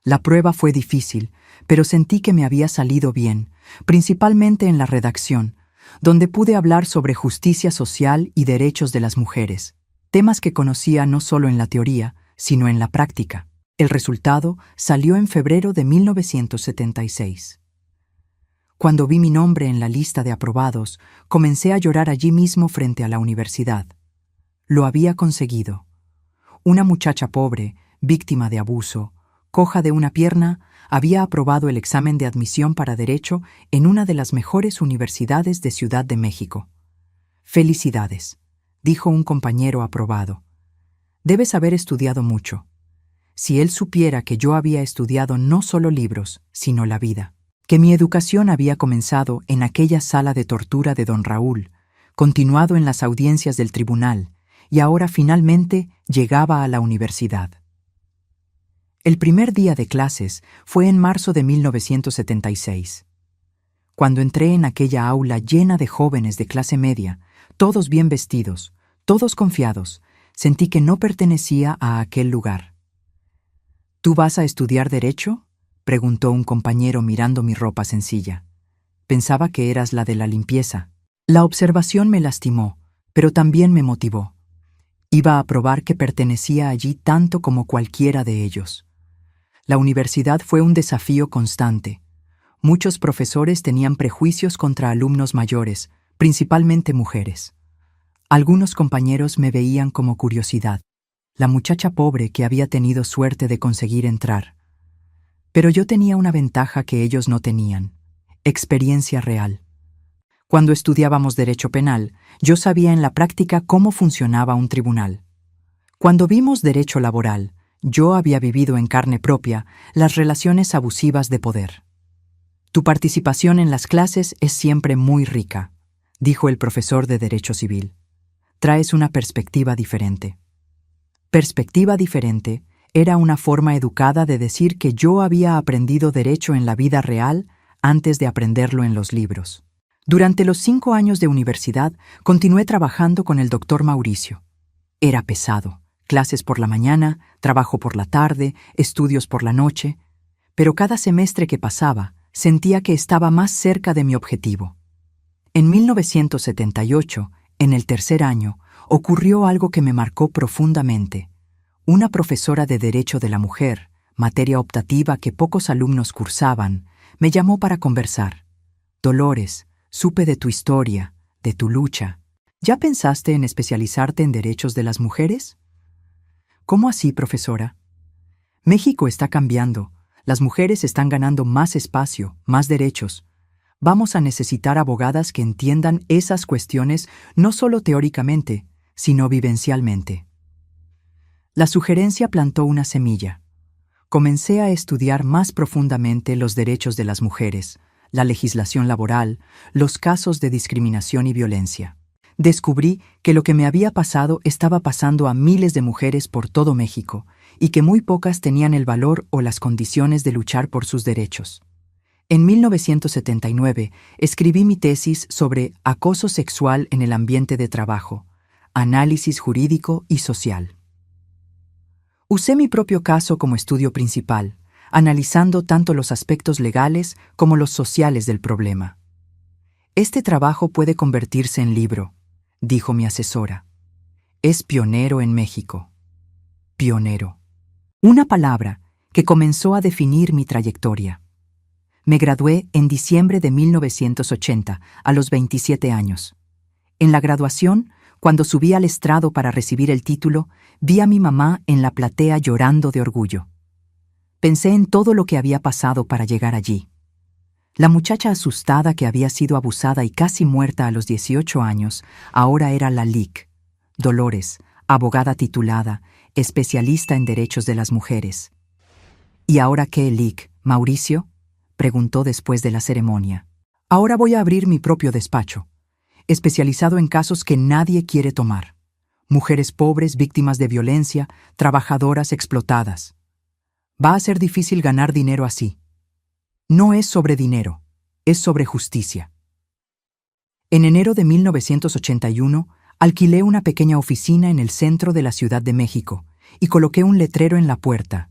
La prueba fue difícil, pero sentí que me había salido bien, principalmente en la redacción, donde pude hablar sobre justicia social y derechos de las mujeres, temas que conocía no solo en la teoría, sino en la práctica. El resultado salió en febrero de 1976. Cuando vi mi nombre en la lista de aprobados, comencé a llorar allí mismo frente a la universidad. Lo había conseguido. Una muchacha pobre, víctima de abuso, coja de una pierna, había aprobado el examen de admisión para Derecho en una de las mejores universidades de Ciudad de México. «Felicidades», dijo un compañero aprobado. «Debes haber estudiado mucho». Si él supiera que yo había estudiado no solo libros, sino la vida, que mi educación había comenzado en aquella sala de tortura de don Raúl, continuado en las audiencias del tribunal, y ahora finalmente llegaba a la universidad. El primer día de clases fue en marzo de 1976. Cuando entré en aquella aula llena de jóvenes de clase media, todos bien vestidos, todos confiados, sentí que no pertenecía a aquel lugar. «¿Tú vas a estudiar Derecho?», preguntó un compañero mirando mi ropa sencilla. «Pensaba que eras la de la limpieza». La observación me lastimó, pero también me motivó. Iba a probar que pertenecía allí tanto como cualquiera de ellos. La universidad fue un desafío constante. Muchos profesores tenían prejuicios contra alumnos mayores, principalmente mujeres. Algunos compañeros me veían como curiosidad, la muchacha pobre que había tenido suerte de conseguir entrar. Pero yo tenía una ventaja que ellos no tenían: experiencia real. Cuando estudiábamos Derecho Penal, yo sabía en la práctica cómo funcionaba un tribunal. Cuando vimos Derecho Laboral, yo había vivido en carne propia las relaciones abusivas de poder. «Tu participación en las clases es siempre muy rica», dijo el profesor de Derecho Civil. «Traes una perspectiva diferente». Perspectiva diferente era una forma educada de decir que yo había aprendido derecho en la vida real antes de aprenderlo en los libros. Durante los 5 años de universidad, continué trabajando con el doctor Mauricio. Era pesado: clases por la mañana, trabajo por la tarde, estudios por la noche. Pero cada semestre que pasaba, sentía que estaba más cerca de mi objetivo. En 1978, en el tercer año, ocurrió algo que me marcó profundamente. Una profesora de Derecho de la Mujer, materia optativa que pocos alumnos cursaban, me llamó para conversar. «Dolores, supe de tu historia, de tu lucha. ¿Ya pensaste en especializarte en derechos de las mujeres?». «¿Cómo así, profesora?». «México está cambiando. Las mujeres están ganando más espacio, más derechos. Vamos a necesitar abogadas que entiendan esas cuestiones no solo teóricamente, sino vivencialmente». La sugerencia plantó una semilla. Comencé a estudiar más profundamente los derechos de las mujeres, la legislación laboral, los casos de discriminación y violencia. Descubrí que lo que me había pasado estaba pasando a miles de mujeres por todo México y que muy pocas tenían el valor o las condiciones de luchar por sus derechos. En 1979 escribí mi tesis sobre acoso sexual en el ambiente de trabajo, análisis jurídico y social. Usé mi propio caso como estudio principal, analizando tanto los aspectos legales como los sociales del problema. «Este trabajo puede convertirse en libro», dijo mi asesora. «Es pionero en México». Pionero. Una palabra que comenzó a definir mi trayectoria. Me gradué en diciembre de 1980, a los 27 años. En la graduación, cuando subí al estrado para recibir el título, vi a mi mamá en la platea llorando de orgullo. Pensé en todo lo que había pasado para llegar allí. La muchacha asustada que había sido abusada y casi muerta a los 18 años, ahora era la Lic, Dolores, abogada titulada, especialista en derechos de las mujeres. ¿Y ahora qué, Lic, Mauricio?, preguntó después de la ceremonia. Ahora voy a abrir mi propio despacho, especializado en casos que nadie quiere tomar. Mujeres pobres, víctimas de violencia, trabajadoras explotadas. Va a ser difícil ganar dinero así. No es sobre dinero, es sobre justicia. En enero de 1981, alquilé una pequeña oficina en el centro de la Ciudad de México y coloqué un letrero en la puerta.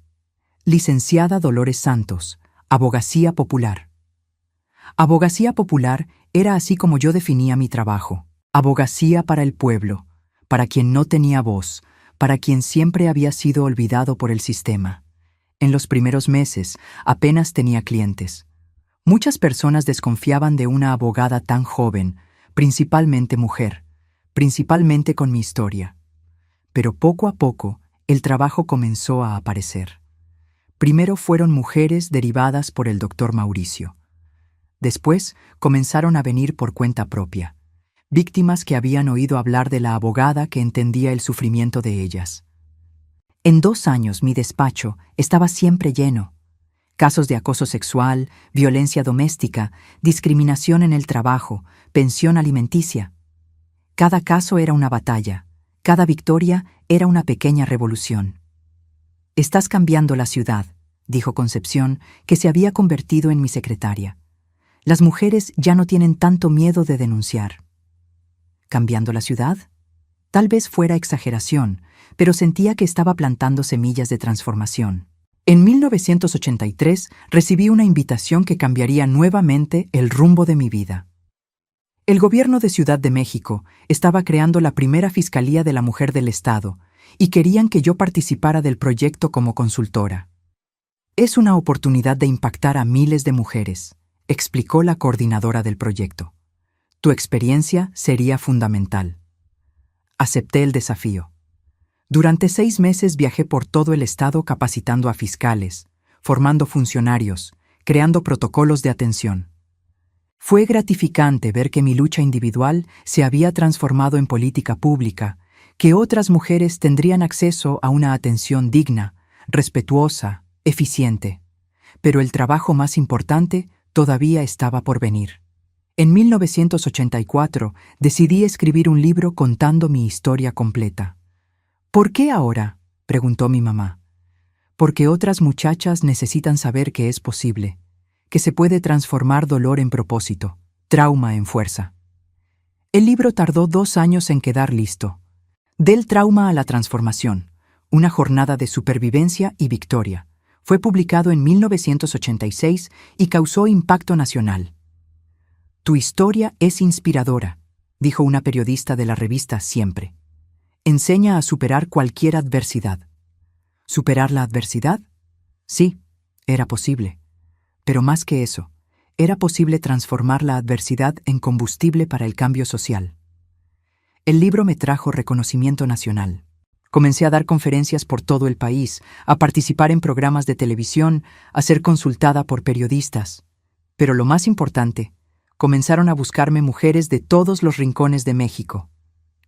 Licenciada Dolores Santos, Abogacía Popular. Abogacía popular era así como yo definía mi trabajo. Abogacía para el pueblo, para quien no tenía voz, para quien siempre había sido olvidado por el sistema. En los primeros meses apenas tenía clientes. Muchas personas desconfiaban de una abogada tan joven, principalmente mujer, principalmente con mi historia. Pero poco a poco el trabajo comenzó a aparecer. Primero fueron mujeres derivadas por el doctor Mauricio. Después comenzaron a venir por cuenta propia, víctimas que habían oído hablar de la abogada que entendía el sufrimiento de ellas. En 2 años mi despacho estaba siempre lleno. Casos de acoso sexual, violencia doméstica, discriminación en el trabajo, pensión alimenticia. Cada caso era una batalla, cada victoria era una pequeña revolución. «Estás cambiando la ciudad», dijo Concepción, que se había convertido en mi secretaria. «Las mujeres ya no tienen tanto miedo de denunciar». ¿Cambiando la ciudad? Tal vez fuera exageración, pero sentía que estaba plantando semillas de transformación. En 1983 recibí una invitación que cambiaría nuevamente el rumbo de mi vida. El gobierno de Ciudad de México estaba creando la primera Fiscalía de la Mujer del Estado y querían que yo participara del proyecto como consultora. «Es una oportunidad de impactar a miles de mujeres», explicó la coordinadora del proyecto. «Tu experiencia sería fundamental». Acepté el desafío. Durante 6 meses viajé por todo el estado capacitando a fiscales, formando funcionarios, creando protocolos de atención. Fue gratificante ver que mi lucha individual se había transformado en política pública, que otras mujeres tendrían acceso a una atención digna, respetuosa, eficiente. Pero el trabajo más importante todavía estaba por venir. En 1984 decidí escribir un libro contando mi historia completa. «¿Por qué ahora?», preguntó mi mamá. «Porque otras muchachas necesitan saber que es posible, que se puede transformar dolor en propósito, trauma en fuerza». El libro tardó 2 años en quedar listo. Del trauma a la transformación, una jornada de supervivencia y victoria. Fue publicado en 1986 y causó impacto nacional. «Tu historia es inspiradora», dijo una periodista de la revista Siempre. «Enseña a superar cualquier adversidad». ¿Superar la adversidad? Sí, era posible. Pero más que eso, era posible transformar la adversidad en combustible para el cambio social. El libro me trajo reconocimiento nacional. Comencé a dar conferencias por todo el país, a participar en programas de televisión, a ser consultada por periodistas. Pero lo más importante, comenzaron a buscarme mujeres de todos los rincones de México.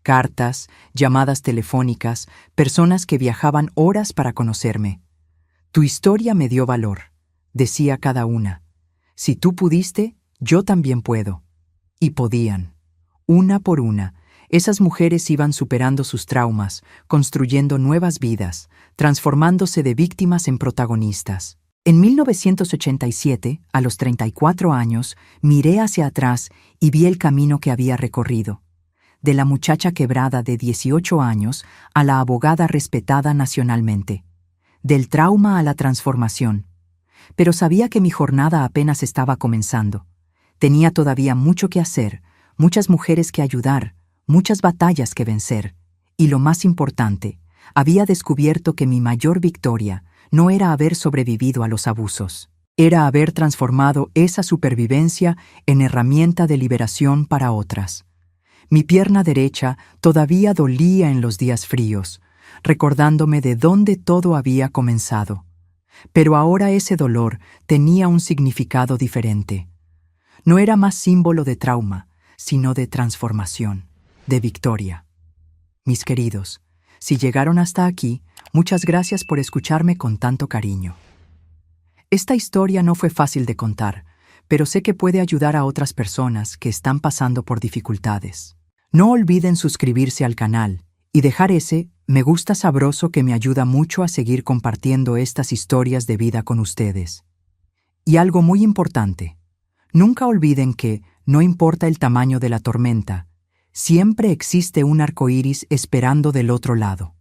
Cartas, llamadas telefónicas, personas que viajaban horas para conocerme. «Tu historia me dio valor», decía cada una. «Si tú pudiste, yo también puedo». Y podían. Una por una, esas mujeres iban superando sus traumas, construyendo nuevas vidas, transformándose de víctimas en protagonistas. En 1987, a los 34 años, miré hacia atrás y vi el camino que había recorrido. De la muchacha quebrada de 18 años a la abogada respetada nacionalmente. Del trauma a la transformación. Pero sabía que mi jornada apenas estaba comenzando. Tenía todavía mucho que hacer, muchas mujeres que ayudar, muchas batallas que vencer. Y lo más importante, había descubierto que mi mayor victoria no era haber sobrevivido a los abusos. Era haber transformado esa supervivencia en herramienta de liberación para otras. Mi pierna derecha todavía dolía en los días fríos, recordándome de dónde todo había comenzado. Pero ahora ese dolor tenía un significado diferente. No era más símbolo de trauma, sino de transformación, de victoria. Mis queridos, si llegaron hasta aquí, muchas gracias por escucharme con tanto cariño. Esta historia no fue fácil de contar, pero sé que puede ayudar a otras personas que están pasando por dificultades. No olviden suscribirse al canal y dejar ese me gusta sabroso que me ayuda mucho a seguir compartiendo estas historias de vida con ustedes. Y algo muy importante, nunca olviden que, no importa el tamaño de la tormenta, siempre existe un arco iris esperando del otro lado.